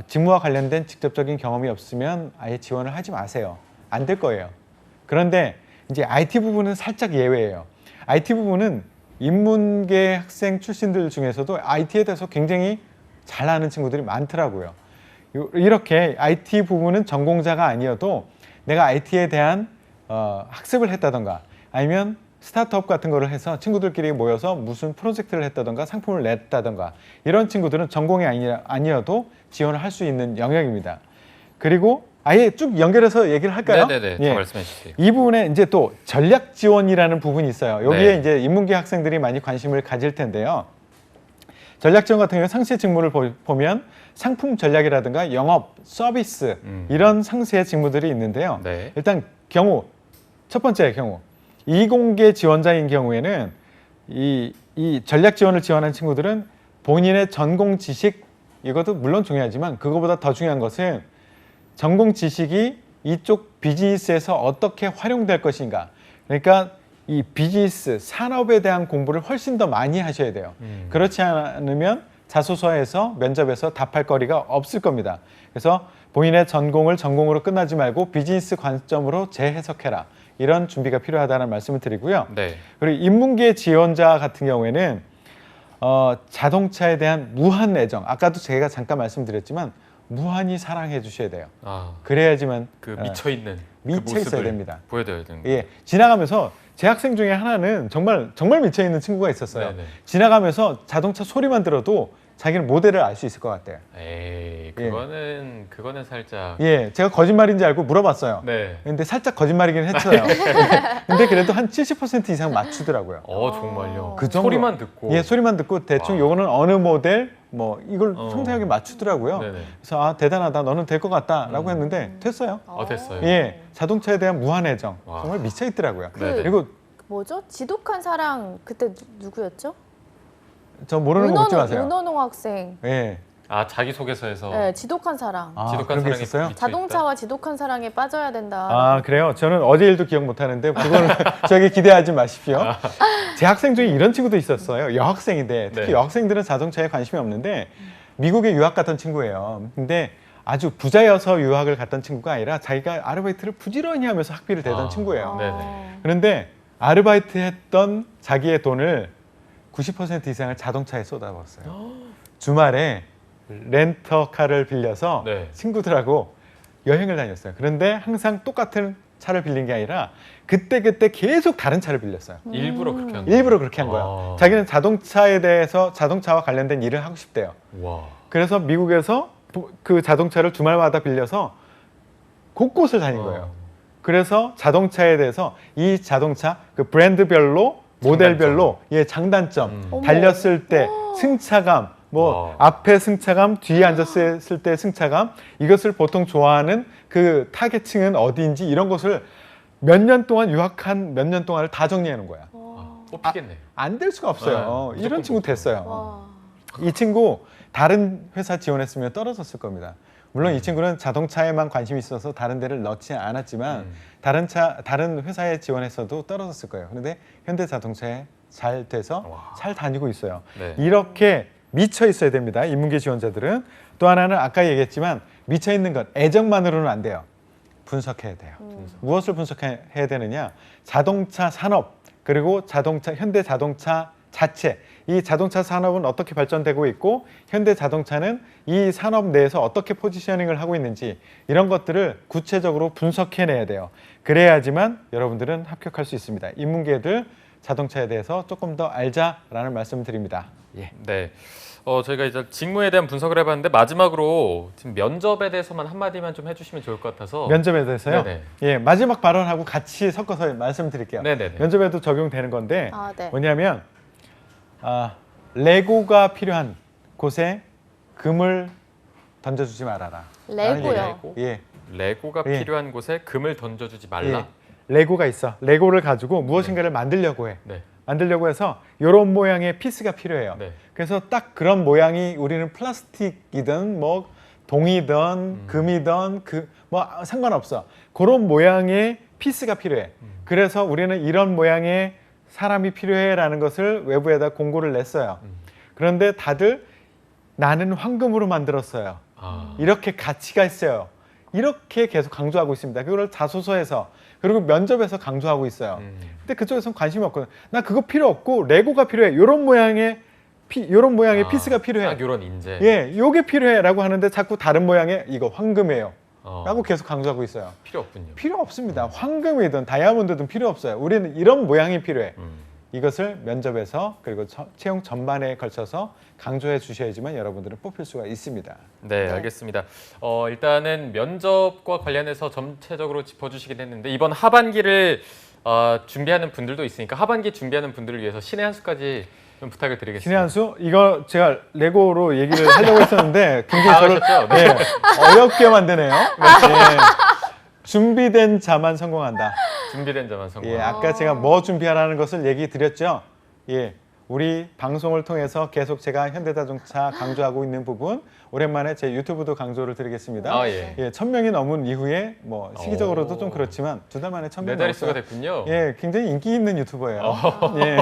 직무와 관련된 직접적인 경험이 없으면 아예 지원을 하지 마세요. 안 될 거예요. 그런데 이제 IT 부분은 살짝 예외예요. IT 부분은 인문계 학생 출신들 중에서도 IT에 대해서 굉장히 잘 아는 친구들이 많더라고요. 이렇게 IT 부분은 전공자가 아니어도 내가 IT에 대한 학습을 했다던가 아니면 스타트업 같은 거를 해서 친구들끼리 모여서 무슨 프로젝트를 했다던가 상품을 냈다던가 이런 친구들은 전공이 아니어도 지원을 할 수 있는 영역입니다. 그리고 아예 쭉 연결해서 얘기를 할까요? 네네네. 더 말씀해 주세요. 이 부분에 이제 또 전략 지원이라는 부분이 있어요. 여기에 네. 이제 인문계 학생들이 많이 관심을 가질 텐데요. 전략 지원 같은 경우는 상세 직무를 보면 상품 전략이라든가 영업, 서비스 이런 상세 직무들이 있는데요. 네. 일단 첫 번째 경우 이공계 지원자인 경우에는 이 전략 지원을 지원한 친구들은 본인의 전공 지식 이것도 물론 중요하지만 그거보다 더 중요한 것은 전공 지식이 이쪽 비즈니스에서 어떻게 활용될 것인가. 그러니까 이 비즈니스, 산업에 대한 공부를 훨씬 더 많이 하셔야 돼요. 그렇지 않으면 자소서에서 면접에서 답할 거리가 없을 겁니다. 그래서 본인의 전공을 전공으로 끝나지 말고 비즈니스 관점으로 재해석해라. 이런 준비가 필요하다는 말씀을 드리고요. 네. 그리고 인문계 지원자 같은 경우에는 자동차에 대한 무한 애정, 아까도 제가 잠깐 말씀드렸지만 무한히 사랑해 주셔야 돼요. 아, 그래야지만 그 미쳐 있는 미쳐 그 있어야 모습을 됩니다. 보여드려야 되는. 예, 지나가면서 제 학생 중에 하나는 정말 미쳐 있는 친구가 있었어요. 네네. 지나가면서 자동차 소리만 들어도 자기는 모델을 알 수 있을 것 같아요. 에이, 그거는 살짝. 예, 제가 거짓말인지 알고 물어봤어요. 네. 근데 살짝 거짓말이긴 했어요. 근데 그래도 한 70% 이상 맞추더라고요. 정말요. 그 정도. 소리만 듣고. 예, 소리만 듣고 대충 와. 요거는 어느 모델 뭐 이걸 상세하게 맞추더라고요. 네네. 그래서 대단하다, 너는 될 것 같다라고 했는데 됐어요. 됐어요. 예, 자동차에 대한 무한 애정 와. 정말 미쳐 있더라고요. 네네. 그리고 뭐죠? 지독한 사랑 그때 누구였죠? 저 모르는 거 묻지 마세요. 윤원홍 학생. 예, 자기 소개서에서 네, 지독한 사랑. 지독한 그런 게 사랑에 있었어요? 미쳐 자동차와 지독한 사랑에 빠져야 된다. 아 그래요? 저는 어제 일도 기억 못 하는데 그걸 저에게 기대하지 마십시오. 제 학생 중에 이런 친구도 있었어요. 여학생인데 특히 네. 여학생들은 자동차에 관심이 없는데 미국에 유학 갔던 친구예요. 근데 아주 부자여서 유학을 갔던 친구가 아니라 자기가 아르바이트를 부지런히 하면서 학비를 대던 친구예요. 네네. 그런데 아르바이트 했던 자기의 돈을 90% 이상을 자동차에 쏟아부었어요. 주말에 렌터카를 빌려서 네. 친구들하고 여행을 다녔어요. 그런데 항상 똑같은 차를 빌린 게 아니라 그때그때 계속 다른 차를 빌렸어요. 일부러 그렇게 한 거예요. 일부러 그렇게 한 거예요. 자기는 자동차에 대해서 자동차와 관련된 일을 하고 싶대요. 와. 그래서 미국에서 그 자동차를 주말마다 빌려서 곳곳을 다닌 거예요. 그래서 자동차에 대해서 이 자동차 그 브랜드별로 모델별로 장단점, 달렸을 때 승차감, 뭐 앞에 승차감, 뒤에 앉았을 때 승차감 이것을 보통 좋아하는 그 타겟층은 어디인지 이런 것을 몇 년 동안 유학한 몇 년 동안을 다 정리해 놓은 거야. 뽑히겠네. 안 될 수가 없어요. 네, 이런 친구 됐어요. 와. 이 친구 다른 회사 지원했으면 떨어졌을 겁니다. 물론 이 친구는 자동차에만 관심이 있어서 다른 데를 넣지 않았지만 다른 회사에 지원했어도 떨어졌을 거예요. 그런데 현대자동차에 잘 돼서 잘 다니고 있어요. 네. 이렇게 미쳐 있어야 됩니다. 인문계 지원자들은. 또 하나는 아까 얘기했지만 미쳐 있는 것 애정만으로는 안 돼요. 분석해야 돼요. 무엇을 분석해야 되느냐? 자동차 산업 그리고 현대자동차 자체 이 자동차 산업은 어떻게 발전되고 있고 현대자동차는 이 산업 내에서 어떻게 포지셔닝을 하고 있는지 이런 것들을 구체적으로 분석해내야 돼요. 그래야지만 여러분들은 합격할 수 있습니다. 인문계들 자동차에 대해서 조금 더 알자라는 말씀을 드립니다. 예. 네. 저희가 이제 직무에 대한 분석을 해봤는데 마지막으로 지금 면접에 대해서만 한마디만 좀 해주시면 좋을 것 같아서. 면접에 대해서요? 네네. 예, 마지막 발언하고 같이 섞어서 말씀드릴게요. 네네네. 면접에도 적용되는 건데 네. 뭐냐면 레고가 필요한 곳에 금을 던져주지 말아라. 레고요. 예. 레고가 예. 필요한 곳에 금을 던져주지 말라. 예. 레고가 있어. 레고를 가지고 무엇인가를 만들려고 해. 네. 만들려고 해서 이런 모양의 피스가 필요해요. 네. 그래서 딱 그런 모양이 우리는 플라스틱이든 뭐 동이든 금이든 뭐 상관없어. 그런 모양의 피스가 필요해. 그래서 우리는 이런 모양의 사람이 필요해라는 것을 외부에다 공고를 냈어요. 그런데 다들 나는 황금으로 만들었어요. 이렇게 가치가 있어요. 이렇게 계속 강조하고 있습니다. 그걸 자소서에서 그리고 면접에서 강조하고 있어요. 근데 그쪽에서는 관심이 없거든. 나 그거 필요 없고 레고가 필요해. 요런 모양의 피스가 필요해. 딱 이런 인재. 예, 요게 필요해라고 하는데 자꾸 다른 모양의 이거 황금이에요. 어, 라고 계속 강조하고 있어요. 필요 없군요. 필요 없습니다. 황금이든 다이아몬드든 필요 없어요. 우리는 이런 모양이 필요해. 이것을 면접에서 그리고 채용 전반에 걸쳐서 강조해 주셔야지만 여러분들은 뽑힐 수가 있습니다. 네, 알겠습니다. 일단은 면접과 관련해서 전체적으로 짚어주시긴 했는데 이번 하반기를 준비하는 분들도 있으니까 하반기 준비하는 분들을 위해서 신의 한 수까지 좀 부탁을 드리겠습니다. 신의 한 수? 이거 제가 레고로 얘기를 하려고 했었는데 굉장히 하셨죠? 네, 어렵게 만드네요. 예, 준비된 자만 성공한다. 준비된 자만 성공. 예, 아까 제가 뭐 준비하라는 것을 얘기 드렸죠. 예, 우리 방송을 통해서 계속 제가 현대자동차 강조하고 있는 부분 오랜만에 제 유튜브도 강조를 드리겠습니다. 아, 예. 예, 1000명이 넘은 이후에 뭐 시기적으로도 좀 그렇지만 2달 만에 1000명 메달리스트가 넘었어요. 됐군요. 예, 굉장히 인기 있는 유튜버예요. 예,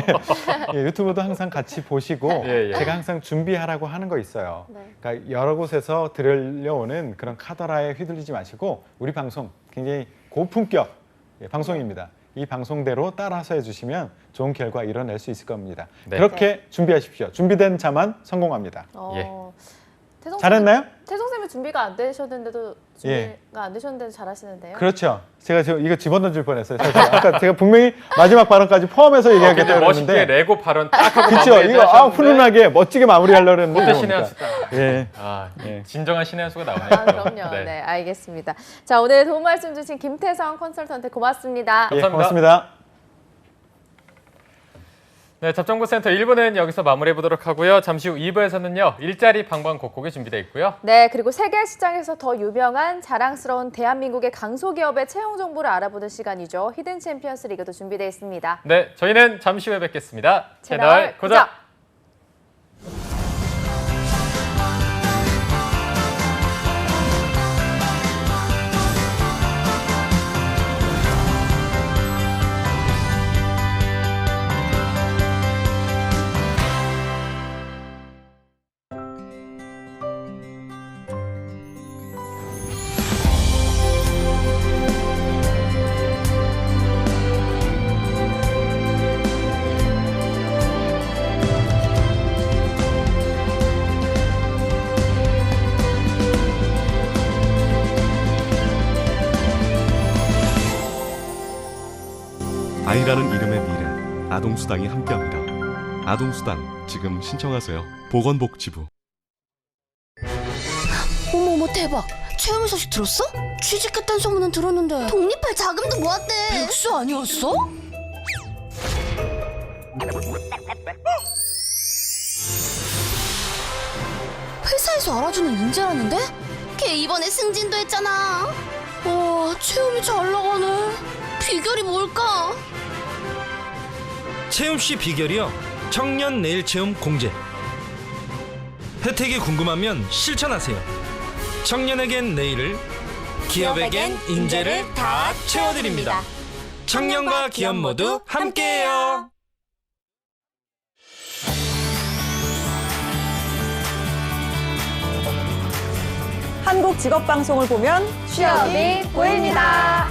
예, 유튜브도 항상 같이 보시고 예, 예. 제가 항상 준비하라고 하는 거 있어요. 네. 그러니까 여러 곳에서 들려오는 그런 카더라에 휘둘리지 마시고 우리 방송 굉장히 고품격 방송입니다. 이 방송대로 따라서 해주시면 좋은 결과 이뤄낼 수 있을 겁니다. 네. 그렇게 준비하십시오. 준비된 자만 성공합니다. 잘했나요? 태성쌤이 준비가 안 되셨는데도 준비가 안 되셨는데도 잘하시는데요. 그렇죠. 제가 이거 집어던질 뻔했어요. 아까 제가 분명히 마지막 발언까지 포함해서 얘기하겠다고 멋있게 했는데 레고 발언 딱 하고 그렇죠. 마무리 이거 훈훈하게 멋지게 마무리하려고 했는데 그때 신의 한 이러니까. 수다. 예. 예. 진정한 신의 한 수가 나오네요. 아, 그럼요. 네. 알겠습니다. 자, 오늘 도움 말씀 주신 김태성 컨설턴트 고맙습니다. 예, 감사합니다. 고맙습니다. 네, 잡정보센터 1부는 여기서 마무리해 보도록 하고요. 잠시 후 2부에서는요. 일자리 방방곡곡이 준비되어 있고요. 네, 그리고 세계 시장에서 더 유명한 자랑스러운 대한민국의 강소기업의 채용 정보를 알아보는 시간이죠. 히든 챔피언스 리그도 준비되어 있습니다. 네, 저희는 잠시 후에 뵙겠습니다. 채널 고정! 아이라는 이름의 미래, 아동수당이 함께합니다. 아동수당 지금 신청하세요. 보건복지부. 어머어머 대박! 최영희 소식 들었어? 취직했다는 소문은 들었는데 독립할 자금도 모았대. 백수 아니었어? 회사에서 알아주는 인재라는데? 걔 이번에 승진도 했잖아. 와, 체험이 잘 나가네. 비결이 뭘까? 채움씨 비결이요. 청년 내일 체험 공제. 혜택이 궁금하면 실천하세요. 청년에겐 내일을, 기업에겐 인재를 다 채워드립니다. 청년과 기업 모두 함께해요. 한국 직업방송을 보면 취업이 보입니다.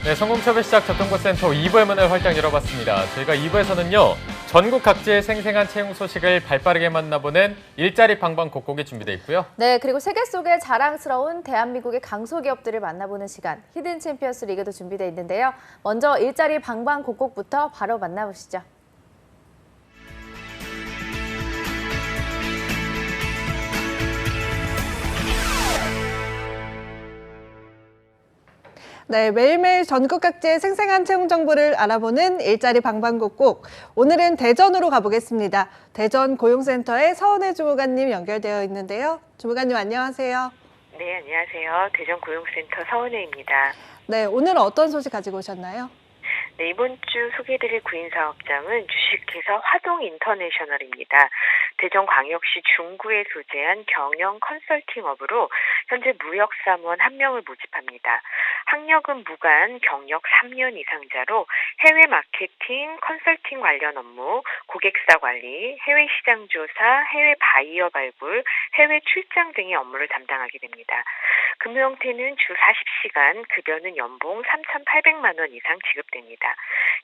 네, 성공취업의 시작 접정보센터 2부의 문을 활짝 열어봤습니다. 저희가 2부에서는요. 전국 각지의 생생한 채용 소식을 발빠르게 만나보는 일자리 방방곡곡이 준비되어 있고요. 네, 그리고 세계 속의 자랑스러운 대한민국의 강소기업들을 만나보는 시간, 히든 챔피언스 리그도 준비되어 있는데요. 먼저 일자리 방방곡곡부터 바로 만나보시죠. 네, 매일매일 전국 각지의 생생한 채용 정보를 알아보는 일자리 방방곡곡. 오늘은 대전으로 가보겠습니다. 대전 고용센터의 서은혜 주무관님 연결되어 있는데요. 주무관님 안녕하세요. 네, 안녕하세요. 대전고용센터 서은혜입니다. 네, 오늘 어떤 소식 가지고 오셨나요? 네, 이번 주 소개해드릴 구인사업장은 주식회사 화동인터내셔널입니다. 대전광역시 중구에 소재한 경영 컨설팅업으로 현재 무역사무원 1명을 모집합니다. 학력은 무관, 경력 3년 이상자로 해외 마케팅, 컨설팅 관련 업무, 고객사 관리, 해외 시장 조사, 해외 바이어 발굴, 해외 출장 등의 업무를 담당하게 됩니다. 근무 형태는 주 40시간, 급여는 연봉 3,800만 원 이상 지급됩니다.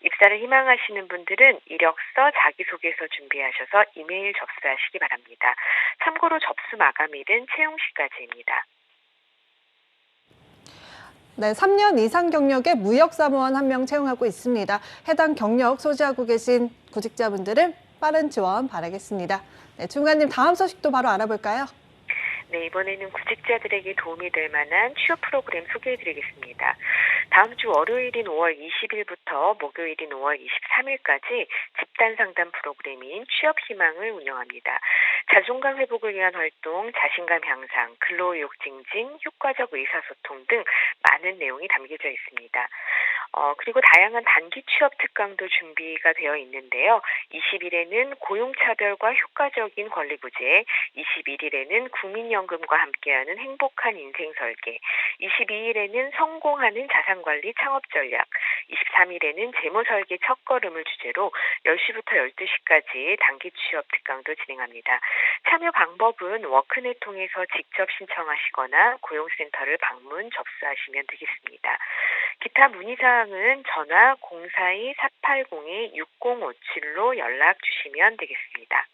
입사를 희망하시는 분들은 이력서, 자기소개서 준비하셔서 이메일 접수하시기 바랍니다. 참고로 접수 마감일은 채용 시까지입니다. 네, 3년 이상 경력의 무역사무원 1명 채용하고 있습니다. 해당 경력 소지하고 계신 구직자분들은 빠른 지원 바라겠습니다. 네, 주무관님 다음 소식도 바로 알아볼까요? 네, 이번에는 구직자들에게 도움이 될 만한 취업 프로그램 소개해드리겠습니다. 다음 주 월요일인 5월 20일부터 목요일인 5월 23일까지 집단 상담 프로그램인 취업 희망을 운영합니다. 자존감 회복을 위한 활동, 자신감 향상, 근로의욕 증진, 효과적 의사소통 등 많은 내용이 담겨져 있습니다. 그리고 다양한 단기 취업 특강도 준비가 되어 있는데요. 20일에는 고용차별과 효과적인 권리구제, 21일에는 국민연금과 함께하는 행복한 인생 설계, 22일에는 성공하는 자산관리 창업 전략, 23일에는 재무설계 첫걸음을 주제로 10시부터 12시까지 단기 취업 특강도 진행합니다. 참여 방법은 워크넷 통해서 직접 신청하시거나 고용센터를 방문 접수하시면 되겠습니다. 기타 문의사항은 전화 042-480-6057로 연락 주시면 되겠습니다.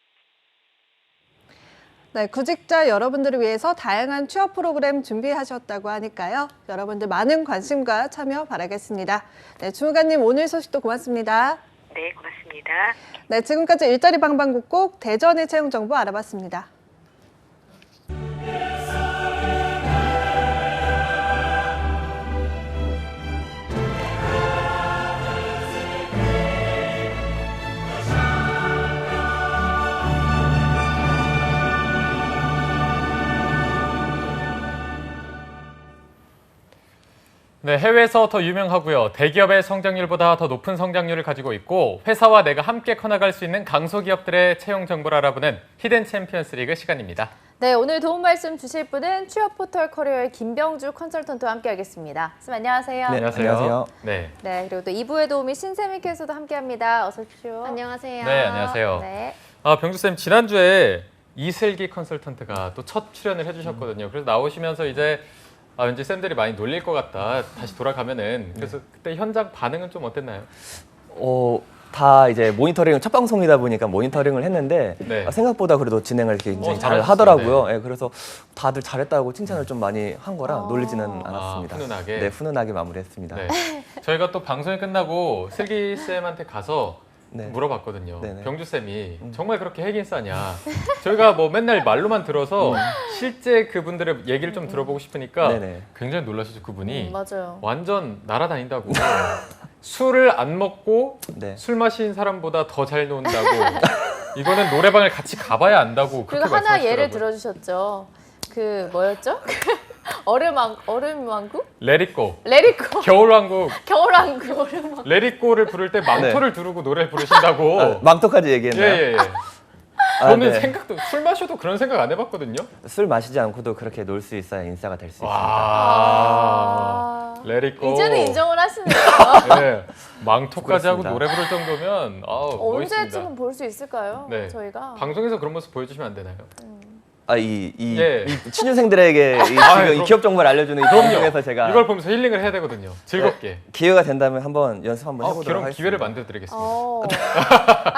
네, 구직자 여러분들을 위해서 다양한 취업 프로그램 준비하셨다고 하니까요. 여러분들 많은 관심과 참여 바라겠습니다. 네, 주무관님 오늘 소식도 고맙습니다. 네, 고맙습니다. 네, 지금까지 일자리 방방곡곡 대전의 채용 정보 알아봤습니다. 네, 해외에서 더 유명하고요. 대기업의 성장률보다 더 높은 성장률을 가지고 있고 회사와 내가 함께 커나갈 수 있는 강소기업들의 채용 정보를 알아보는 히든 챔피언스 리그 시간입니다. 네, 오늘 도움 말씀 주실 분은 취업 포털 커리어의 김병주 컨설턴트와 함께하겠습니다. 선생님 안녕하세요. 네, 안녕하세요. 네. 네, 그리고 또 2부의 도움이 신세미 캐스터도 함께합니다. 어서 오십시오. 안녕하세요. 네, 안녕하세요. 네. 병주쌤 지난주에 이슬기 컨설턴트가 또 첫 출연을 해주셨거든요. 그래서 나오시면서 이제 왠지 쌤들이 많이 놀릴 것 같다. 다시 돌아가면은. 그래서 그때 현장 반응은 좀 어땠나요? 다 이제 모니터링 첫 방송이다 보니까 모니터링을 했는데 네. 생각보다 그래도 진행을 굉장히 잘 잘하셨어요. 하더라고요. 예, 그래서 다들 잘했다고 칭찬을 좀 많이 한 거라 놀리지는 않았습니다. 훈훈하게? 네, 훈훈하게 마무리했습니다. 네. 저희가 또 방송이 끝나고 슬기 쌤한테 가서 네. 물어봤거든요. 네네. 병주 쌤이 정말 그렇게 핵인싸냐? 저희가 뭐 맨날 말로만 들어서 실제 그분들의 얘기를 좀 들어보고 싶으니까 네네. 굉장히 놀라셨죠. 그분이 맞아요. 완전 날아다닌다고. 술을 안 먹고 네. 술 마신 사람보다 더 잘 논다고. 이거는 노래방을 같이 가봐야 안다고. 그리고 그렇게 하나 예를 말씀하시더라고요. 들어주셨죠. 그 뭐였죠? 얼음왕국? 레리꼬. 레리코. 겨울왕국. 겨울왕국 얼음왕국. 레리꼬를 부를 때 망토를 두르고 노래를 부르신다고. 망토까지 얘기했나요? 예예예. 저는 네. 생각도 술 마셔도 그런 생각 안 해봤거든요. 술 마시지 않고도 그렇게 놀 수 있어야 인싸가 될 수 있습니다. 와. 레리꼬. 이제는 인정을 하시네요. 네. 망토까지 하고 그렇습니다. 노래 부를 정도면 멋있습니다. 언제쯤 볼 수 있을까요? 네. 저희가. 방송에서 그런 모습 보여주시면 안 되나요? 이 취준생들에게 지금 이 기업 정보를 알려주는 이 방송에서 제가 이걸 보면서 힐링을 해야 되거든요. 즐겁게. 기회가 된다면 한번 연습 한번 해보도록 그럼 하겠습니다. 기회를 만들어드리겠습니다.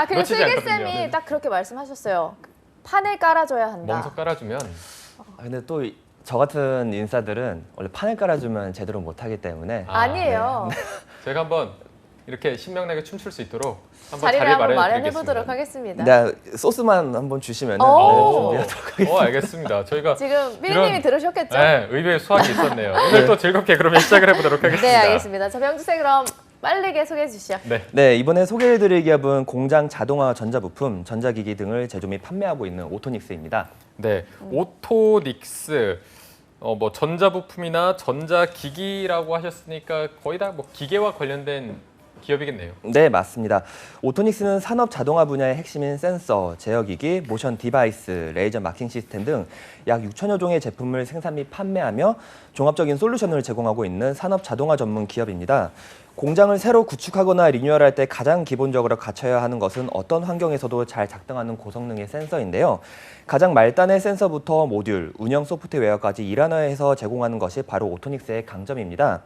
그리고 놓치지 슬기 않거든요. 쌤이 딱 그렇게 말씀하셨어요. 판을 깔아줘야 한다. 멍석 깔아주면 근데 또 저 같은 인싸들은 원래 판을 깔아주면 제대로 못하기 때문에 아니에요. 제가 한번 이렇게 신명나게 춤출 수 있도록 한번 자리를 한번 마련해 마련해드리겠습니다. 보도록 하겠습니다. 네, 소스만 한번 주시면 오. 준비하도록 하겠습니다. 알겠습니다. 저희가 지금 피디님이 들으셨겠죠? 네, 의외의 수학이 있었네요. 오늘 또 즐겁게 그러면 시작을 해보도록 하겠습니다. 네, 알겠습니다. 자, 병주 쌤 그럼 빠르게 소개해 주시죠. 네, 이번에 소개해드릴 기업은 공장 자동화 전자부품, 전자기기 등을 제조 및 판매하고 있는 오토닉스입니다. 네, 오토닉스. 뭐 전자부품이나 전자기기라고 하셨으니까 거의 다 뭐 기계와 관련된 기업이겠네요. 네, 맞습니다. 오토닉스는 산업 자동화 분야의 핵심인 센서, 제어기기, 모션 디바이스, 레이저 마킹 시스템 등 약 6천여 종의 제품을 생산 및 판매하며 종합적인 솔루션을 제공하고 있는 산업 자동화 전문 기업입니다. 공장을 새로 구축하거나 리뉴얼할 때 가장 기본적으로 갖춰야 하는 것은 어떤 환경에서도 잘 작동하는 고성능의 센서인데요. 가장 말단의 센서부터 모듈, 운영 소프트웨어까지 일환화해서 제공하는 것이 바로 오토닉스의 강점입니다.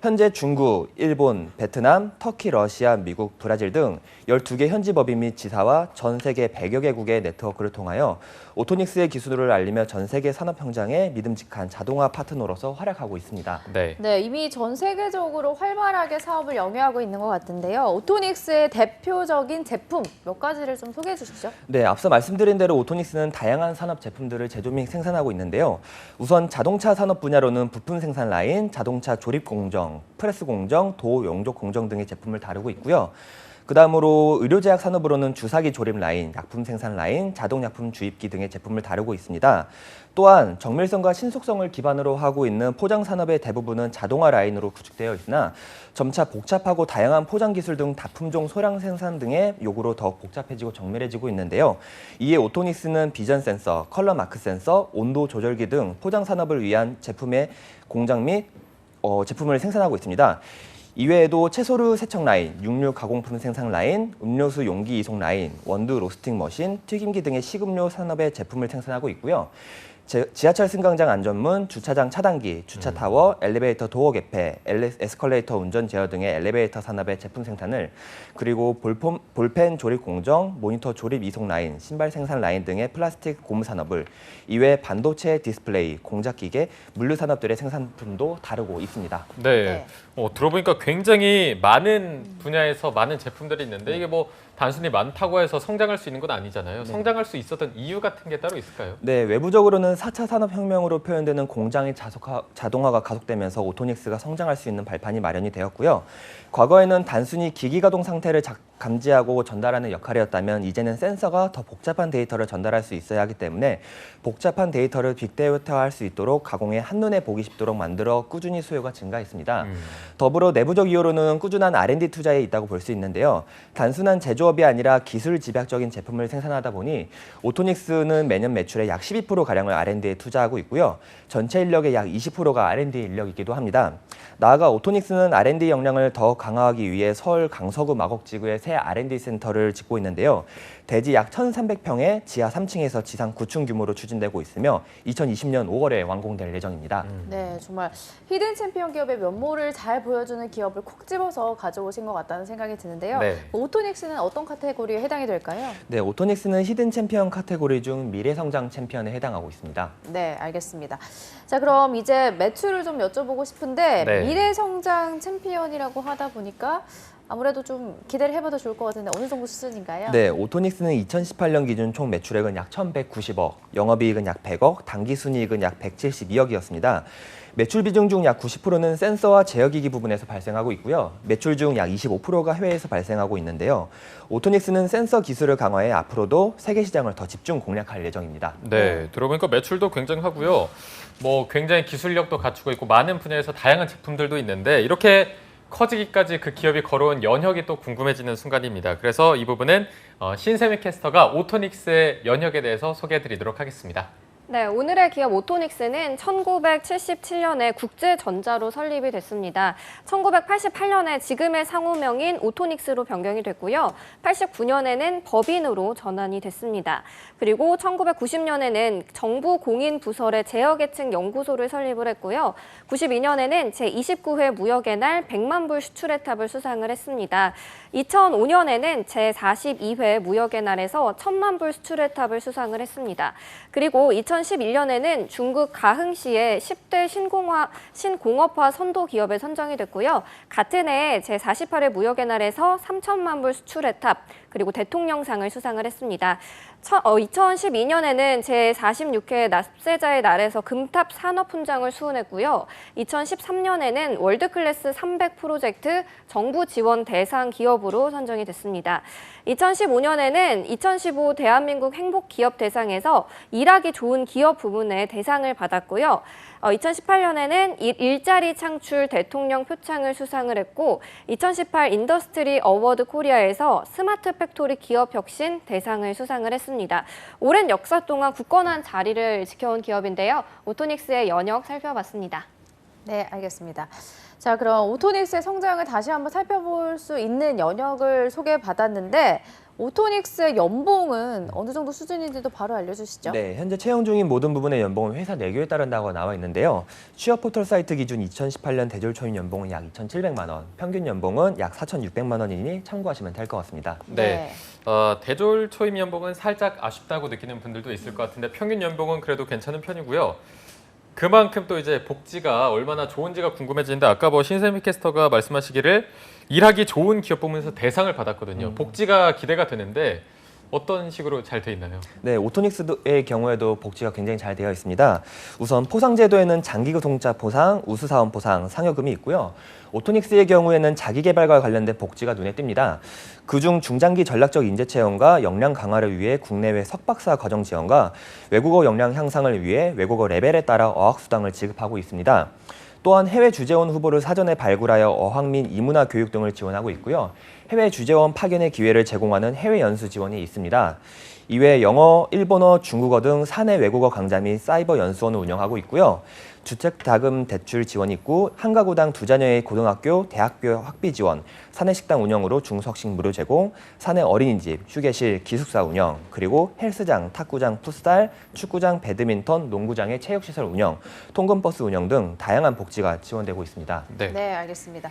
현재 중국, 일본, 베트남, 터키, 러시아, 미국, 브라질 등 12개 현지 법인 및 지사와 전 세계 100여 개국의 네트워크를 통하여 오토닉스의 기술을 알리며 전 세계 산업 현장에 믿음직한 자동화 파트너로서 활약하고 있습니다. 네. 네, 이미 전 세계적으로 활발하게 사업을 영위하고 있는 것 같은데요. 오토닉스의 대표적인 제품 몇 가지를 좀 소개해 주시죠. 네, 앞서 말씀드린 대로 오토닉스는 다양한 산업 제품들을 제조 및 생산하고 있는데요. 우선 자동차 산업 분야로는 부품 생산 라인, 자동차 조립 공정, 프레스 공정, 도 용접 공정 등의 제품을 다루고 있고요. 그 다음으로 의료제약 산업으로는 주사기 조립 라인, 약품 생산 라인, 자동약품 주입기 등의 제품을 다루고 있습니다. 또한 정밀성과 신속성을 기반으로 하고 있는 포장 산업의 대부분은 자동화 라인으로 구축되어 있으나 점차 복잡하고 다양한 포장 기술 등 다품종 소량 생산 등의 요구로 더욱 복잡해지고 정밀해지고 있는데요. 이에 오토닉스는 비전 센서, 컬러 마크 센서, 온도 조절기 등 포장 산업을 위한 제품의 공장 및 제품을 생산하고 있습니다. 이외에도 채소류 세척 라인, 육류 가공품 생산 라인, 음료수 용기 이송 라인, 원두 로스팅 머신, 튀김기 등의 식음료 산업의 제품을 생산하고 있고요. 지하철 승강장 안전문, 주차장 차단기, 주차 타워, 엘리베이터 도어 개폐, 에스컬레이터 운전 제어 등의 엘리베이터 산업의 제품 생산을, 그리고 볼펜 조립 공정, 모니터 조립 이송 라인, 신발 생산 라인 등의 플라스틱 고무 산업을, 이외 반도체 디스플레이, 공작 기계, 물류 산업들의 생산품도 다루고 있습니다. 네. 들어보니까 굉장히 많은 분야에서 많은 제품들이 있는데 이게 뭐 단순히 많다고 해서 성장할 수 있는 건 아니잖아요. 성장할 수 있었던 이유 같은 게 따로 있을까요? 네, 외부적으로는 4차 산업혁명으로 표현되는 공장의 자동화가 가속되면서 오토닉스가 성장할 수 있는 발판이 마련이 되었고요. 과거에는 단순히 기기 가동 상태를 감지하고 전달하는 역할이었다면 이제는 센서가 더 복잡한 데이터를 전달할 수 있어야 하기 때문에 복잡한 데이터를 빅데이터화할 수 있도록 가공에 한눈에 보기 쉽도록 만들어 꾸준히 수요가 증가했습니다. 더불어 내부적 이유로는 꾸준한 R&D 투자에 있다고 볼 수 있는데요. 단순한 제조업이 아니라 기술 집약적인 제품을 생산하다 보니 오토닉스는 매년 매출의 약 12%가량을 R&D에 투자하고 있고요. 전체 인력의 약 20%가 R&D 인력이기도 합니다. 나아가 오토닉스는 R&D 역량을 더 강화하기 위해 서울 강서구 마곡지구에 새 R&D 센터를 짓고 있는데요. 대지 약 1,300평에 지하 3층에서 지상 9층 규모로 추진되고 있으며 2020년 5월에 완공될 예정입니다. 네, 정말 히든 챔피언 기업의 면모를 잘 보여주는 기업을 콕 집어서 가져오신 것 같다는 생각이 드는데요. 네. 오토닉스는 어떤 카테고리에 해당이 될까요? 네, 오토닉스는 히든 챔피언 카테고리 중 미래성장 챔피언에 해당하고 있습니다. 네, 알겠습니다. 자, 그럼 이제 매출을 좀 여쭤보고 싶은데 네. 미래성장 챔피언이라고 하다 보니까 아무래도 좀 기대를 해봐도 좋을 것 같은데 어느 정도 수준인가요? 네, 오토닉스는 2018년 기준 총 매출액은 약 1,190억, 영업이익은 약 100억, 당기순이익은 약 172억이었습니다. 매출 비중 중 약 90%는 센서와 제어기기 부분에서 발생하고 있고요. 매출 중 약 25%가 해외에서 발생하고 있는데요. 오토닉스는 센서 기술을 강화해 앞으로도 세계 시장을 더 집중 공략할 예정입니다. 네, 들어보니까 매출도 굉장하고요. 뭐 굉장히 기술력도 갖추고 있고 많은 분야에서 다양한 제품들도 있는데 이렇게 커지기까지 그 기업이 걸어온 연혁이 또 궁금해지는 순간입니다. 그래서 이 부분은 신세미 캐스터가 오토닉스의 연혁에 대해서 소개해드리도록 하겠습니다. 네, 오늘의 기업 오토닉스는 1977년에 국제전자로 설립이 됐습니다. 1988년에 지금의 상호명인 오토닉스로 변경이 됐고요. 89년에는 법인으로 전환이 됐습니다. 그리고 1990년에는 정부 공인부설의 제어계층 연구소를 설립을 했고요. 92년에는 제29회 무역의 날 100만 불 수출의 탑을 수상을 했습니다. 2005년에는 제42회 무역의 날에서 1000만 불 수출의 탑을 수상을 했습니다. 그리고 2011년에는 중국 가흥시의 10대 신공업화 선도 기업에 선정이 됐고요. 같은 해에 제48회 무역의 날에서 3천만 불 수출의 탑, 그리고 대통령상을 수상을 했습니다. 2012년에는 제46회 납세자의 날에서 금탑 산업훈장을 수훈했고요. 2013년에는 월드클래스 300 프로젝트 정부 지원 대상 기업으로 선정이 됐습니다. 2015년에는 2015 대한민국 행복기업 대상에서 일하기 좋은 기업 부문의 대상을 받았고요. 2018년에는 일자리 창출 대통령 표창을 수상을 했고 2018 인더스트리 어워드 코리아에서 스마트 팩토리 기업 혁신 대상을 수상을 했습니다. 오랜 역사 동안 굳건한 자리를 지켜온 기업인데요. 오토닉스의 연역 살펴봤습니다. 네, 알겠습니다. 자, 그럼 오토닉스의 성장을 다시 한번 살펴볼 수 있는 연역을 소개받았는데 오토닉스의 연봉은 어느 정도 수준인지도 바로 알려주시죠. 네, 현재 채용 중인 모든 부분의 연봉은 회사 내규에 따른다고 나와 있는데요. 취업 포털 사이트 기준 2018년 대졸 초임 연봉은 약 2,700만 원, 평균 연봉은 약 4,600만 원이니 참고하시면 될 것 같습니다. 네. 대졸 초임 연봉은 살짝 아쉽다고 느끼는 분들도 있을 것 같은데 평균 연봉은 그래도 괜찮은 편이고요. 그만큼 또 이제 복지가 얼마나 좋은지가 궁금해지는데 아까 뭐 신세미 캐스터가 말씀하시기를 일하기 좋은 기업 부문에서 대상을 받았거든요. 복지가 기대가 되는데 어떤 식으로 잘 돼 있나요? 네, 오토닉스의 경우에도 복지가 굉장히 잘 되어 있습니다. 우선 포상제도에는 장기교통자 포상, 우수사원 포상, 상여금이 있고요. 오토닉스의 경우에는 자기개발과 관련된 복지가 눈에 띕니다. 그중 중장기 전략적 인재 채용과 역량 강화를 위해 국내외 석박사 과정 지원과 외국어 역량 향상을 위해 외국어 레벨에 따라 어학수당을 지급하고 있습니다. 또한 해외 주재원 후보를 사전에 발굴하여 어학 및 이문화 교육 등을 지원하고 있고요. 해외 주재원 파견의 기회를 제공하는 해외 연수 지원이 있습니다. 이외에 영어, 일본어, 중국어 등 사내 외국어 강좌 및 사이버 연수원을 운영하고 있고요. 주택자금 대출 지원이 있고 한 가구당 2자녀의 고등학교, 대학교 학비 지원, 사내 식당 운영으로 중석식 무료 제공, 사내 어린이집, 휴게실, 기숙사 운영, 그리고 헬스장, 탁구장, 풋살, 축구장, 배드민턴, 농구장의 체육시설 운영, 통근버스 운영 등 다양한 복지가 지원되고 있습니다. 네, 알겠습니다.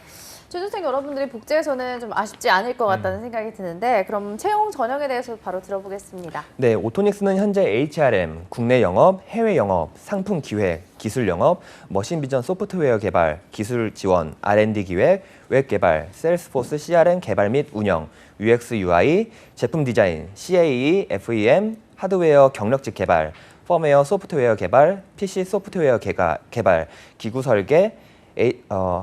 취준생 여러분들이 복지에서는 좀 아쉽지 않을 것 같다는 생각이 드는데 그럼 채용 전형에 대해서 바로 들어보겠습니다. 네, 오토닉스는 현재 HRM, 국내 영업, 해외 영업, 상품 기획, 기술 영업, 머신 비전 소프트웨어 개발, 기술 지원, R&D 기획, 웹 개발, 세일스포스 CRM 개발 및 운영, UX UI, 제품 디자인, CAE, FEM, 하드웨어 경력직 개발, 펌웨어 소프트웨어 개발, PC 소프트웨어 개발, 기구 설계,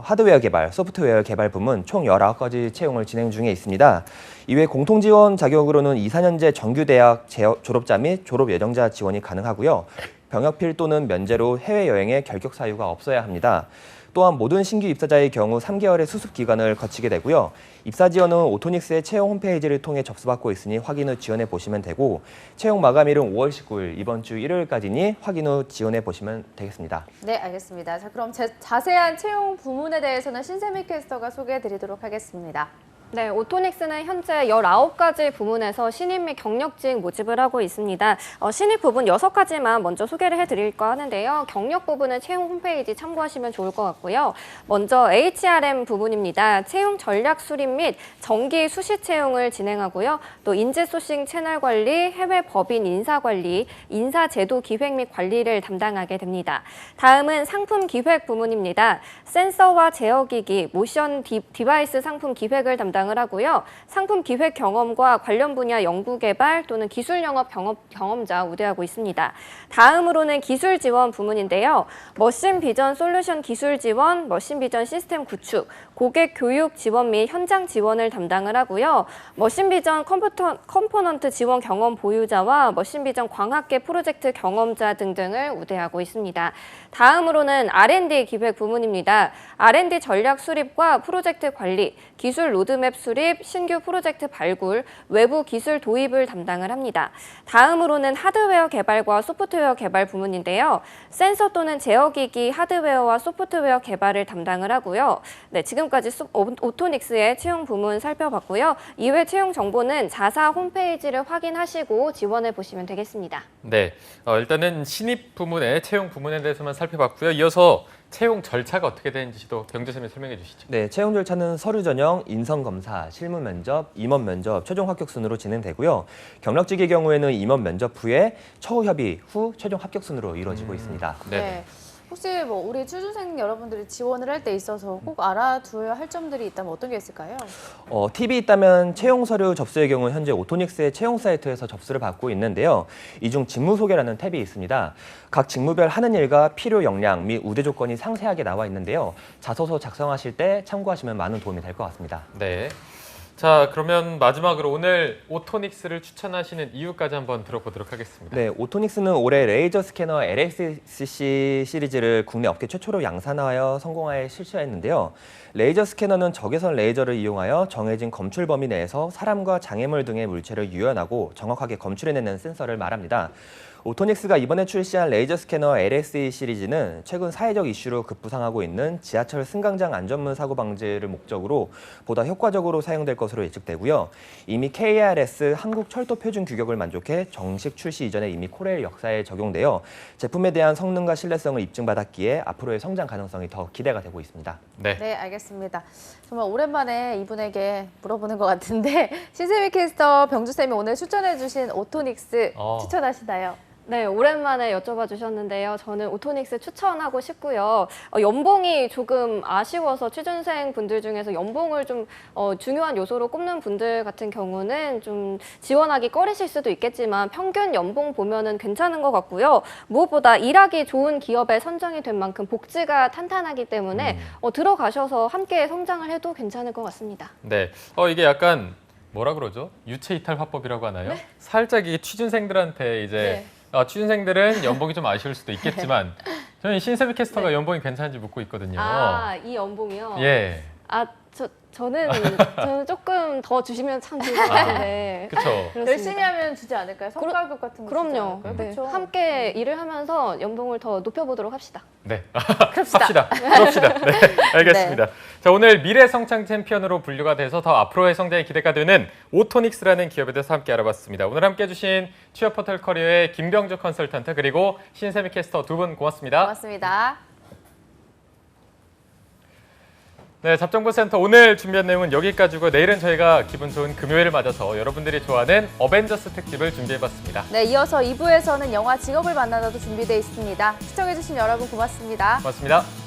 하드웨어 개발, 소프트웨어 개발 부문 총 19가지 채용을 진행 중에 있습니다. 이외 공통지원 자격으로는 2, 4년제 정규대학 졸업자 및 졸업 예정자 지원이 가능하고요. 병역필 또는 면제로 해외여행에 결격 사유가 없어야 합니다. 또한 모든 신규 입사자의 경우 3개월의 수습 기간을 거치게 되고요. 입사 지원은 오토닉스의 채용 홈페이지를 통해 접수받고 있으니 확인 후 지원해 보시면 되고 채용 마감일은 5월 19일 이번 주 일요일까지니 확인 후 지원해 보시면 되겠습니다. 네, 알겠습니다. 자, 그럼 자세한 채용 부문에 대해서는 신세미 캐스터가 소개해 드리도록 하겠습니다. 네, 오토닉스는 현재 19가지 부문에서 신입 및 경력직 모집을 하고 있습니다. 신입 부분 6가지만 먼저 소개를 해드릴까 하는데요. 경력 부분은 채용 홈페이지 참고하시면 좋을 것 같고요. 먼저 HRM 부분입니다. 채용 전략 수립 및 정기 수시 채용을 진행하고요. 또 인재 소싱 채널 관리, 해외 법인 인사 관리, 인사 제도 기획 및 관리를 담당하게 됩니다. 다음은 상품 기획 부문입니다. 센서와 제어기기, 모션 디바이스 상품 기획을 담당을 하고요. 상품 기획 경험과 관련 분야 연구 개발 또는 기술 영업 경험자 우대하고 있습니다. 다음으로는 기술 지원 부문인데요. 머신 비전 솔루션 기술 지원, 머신 비전 시스템 구축, 고객 교육 지원 및 현장 지원을 담당을 하고요. 머신 비전 컴포넌트 지원 경험 보유자와 머신 비전 광학계 프로젝트 경험자 등등을 우대하고 있습니다. 다음으로는 R&D 기획 부문입니다. R&D 전략 수립과 프로젝트 관리, 기술 로드맵 수립, 신규 프로젝트 발굴, 외부 기술 도입을 담당을 합니다. 다음으로는 하드웨어 개발과 소프트웨어 개발 부문인데요. 센서 또는 제어기기 하드웨어와 소프트웨어 개발을 담당을 하고요. 네, 지금까지 오토닉스의 채용 부문 살펴봤고요. 이외 채용 정보는 자사 홈페이지를 확인하시고 지원해 보시면 되겠습니다. 네, 일단은 신입 부문의 채용 부문에 대해서만 살펴봤고요. 이어서 채용 절차가 어떻게 되는지도 병재쌤이 설명해 주시죠. 네, 채용 절차는 서류 전형, 인성 검사, 실무 면접, 임원 면접, 최종 합격 순으로 진행되고요. 경력직의 경우에는 임원 면접 후에 처우 협의 후 최종 합격 순으로 이루어지고 있습니다. 네. 혹시 뭐 우리 취준생 여러분들이 지원을 할 때 있어서 꼭 알아두어야 할 점들이 있다면 어떤 게 있을까요? 팁이 있다면 채용 서류 접수의 경우 현재 오토닉스의 채용 사이트에서 접수를 받고 있는데요. 이 중 직무 소개라는 탭이 있습니다. 각 직무별 하는 일과 필요 역량 및 우대 조건이 상세하게 나와 있는데요. 자소서 작성하실 때 참고하시면 많은 도움이 될 것 같습니다. 네. 자, 그러면 마지막으로 오늘 오토닉스를 추천하시는 이유까지 한번 들어보도록 하겠습니다. 네, 오토닉스는 올해 레이저 스캐너 LSC 시리즈를 국내 업계 최초로 양산하여 성공하여 실시했는데요. 레이저 스캐너는 적외선 레이저를 이용하여 정해진 검출 범위 내에서 사람과 장애물 등의 물체를 유연하고 정확하게 검출해내는 센서를 말합니다. 오토닉스가 이번에 출시한 레이저 스캐너 LSE 시리즈는 최근 사회적 이슈로 급부상하고 있는 지하철 승강장 안전문 사고 방지를 목적으로 보다 효과적으로 사용될 것으로 예측되고요. 이미 KRS 한국철도 표준 규격을 만족해 정식 출시 이전에 이미 코레일 역사에 적용되어 제품에 대한 성능과 신뢰성을 입증받았기에 앞으로의 성장 가능성이 더 기대가 되고 있습니다. 네. 네, 알겠습니다. 정말 오랜만에 이분에게 물어보는 것 같은데 신세미 캐스터 병주쌤이 오늘 추천해주신 오토닉스 추천하시나요? 네, 오랜만에 여쭤봐 주셨는데요. 저는 오토닉스 추천하고 싶고요. 연봉이 조금 아쉬워서 취준생 분들 중에서 연봉을 좀 중요한 요소로 꼽는 분들 같은 경우는 좀 지원하기 꺼리실 수도 있겠지만 평균 연봉 보면은 괜찮은 것 같고요. 무엇보다 일하기 좋은 기업에 선정이 된 만큼 복지가 탄탄하기 때문에 들어가셔서 함께 성장을 해도 괜찮을 것 같습니다. 네. 이게 약간 뭐라 그러죠? 유체 이탈 화법이라고 하나요? 네? 살짝 이게 취준생들한테 이제 네. 취준생들은 연봉이 좀 아쉬울 수도 있겠지만 저는 신세미 캐스터가 연봉이 괜찮은지 묻고 있거든요. 아, 이 연봉이요? 예. 저는 조금 더 주시면 참 좋을 것 같은데. 그렇죠. 열심히 하면 주지 않을까요? 성과급 같은 거 주지 그럼요. 않을까요? 네. 그렇죠. 함께 일을 하면서 연봉을 더 높여보도록 합시다. 네. 그럽시다. 그럽시다. 네. 알겠습니다. 자, 오늘 미래 성장 챔피언으로 분류가 돼서 더 앞으로의 성장이 기대가 되는 오토닉스라는 기업에 대해서 함께 알아봤습니다. 오늘 함께 해주신 취업 포털 커리어의 김병주 컨설턴트 그리고 신세미 캐스터 두 분 고맙습니다. 고맙습니다. 네, 잡정보센터 오늘 준비한 내용은 여기까지고 내일은 저희가 기분 좋은 금요일을 맞아서 여러분들이 좋아하는 어벤져스 특집을 준비해봤습니다. 네, 이어서 2부에서는 영화 직업을 만나다도 준비되어 있습니다. 시청해주신 여러분 고맙습니다. 고맙습니다.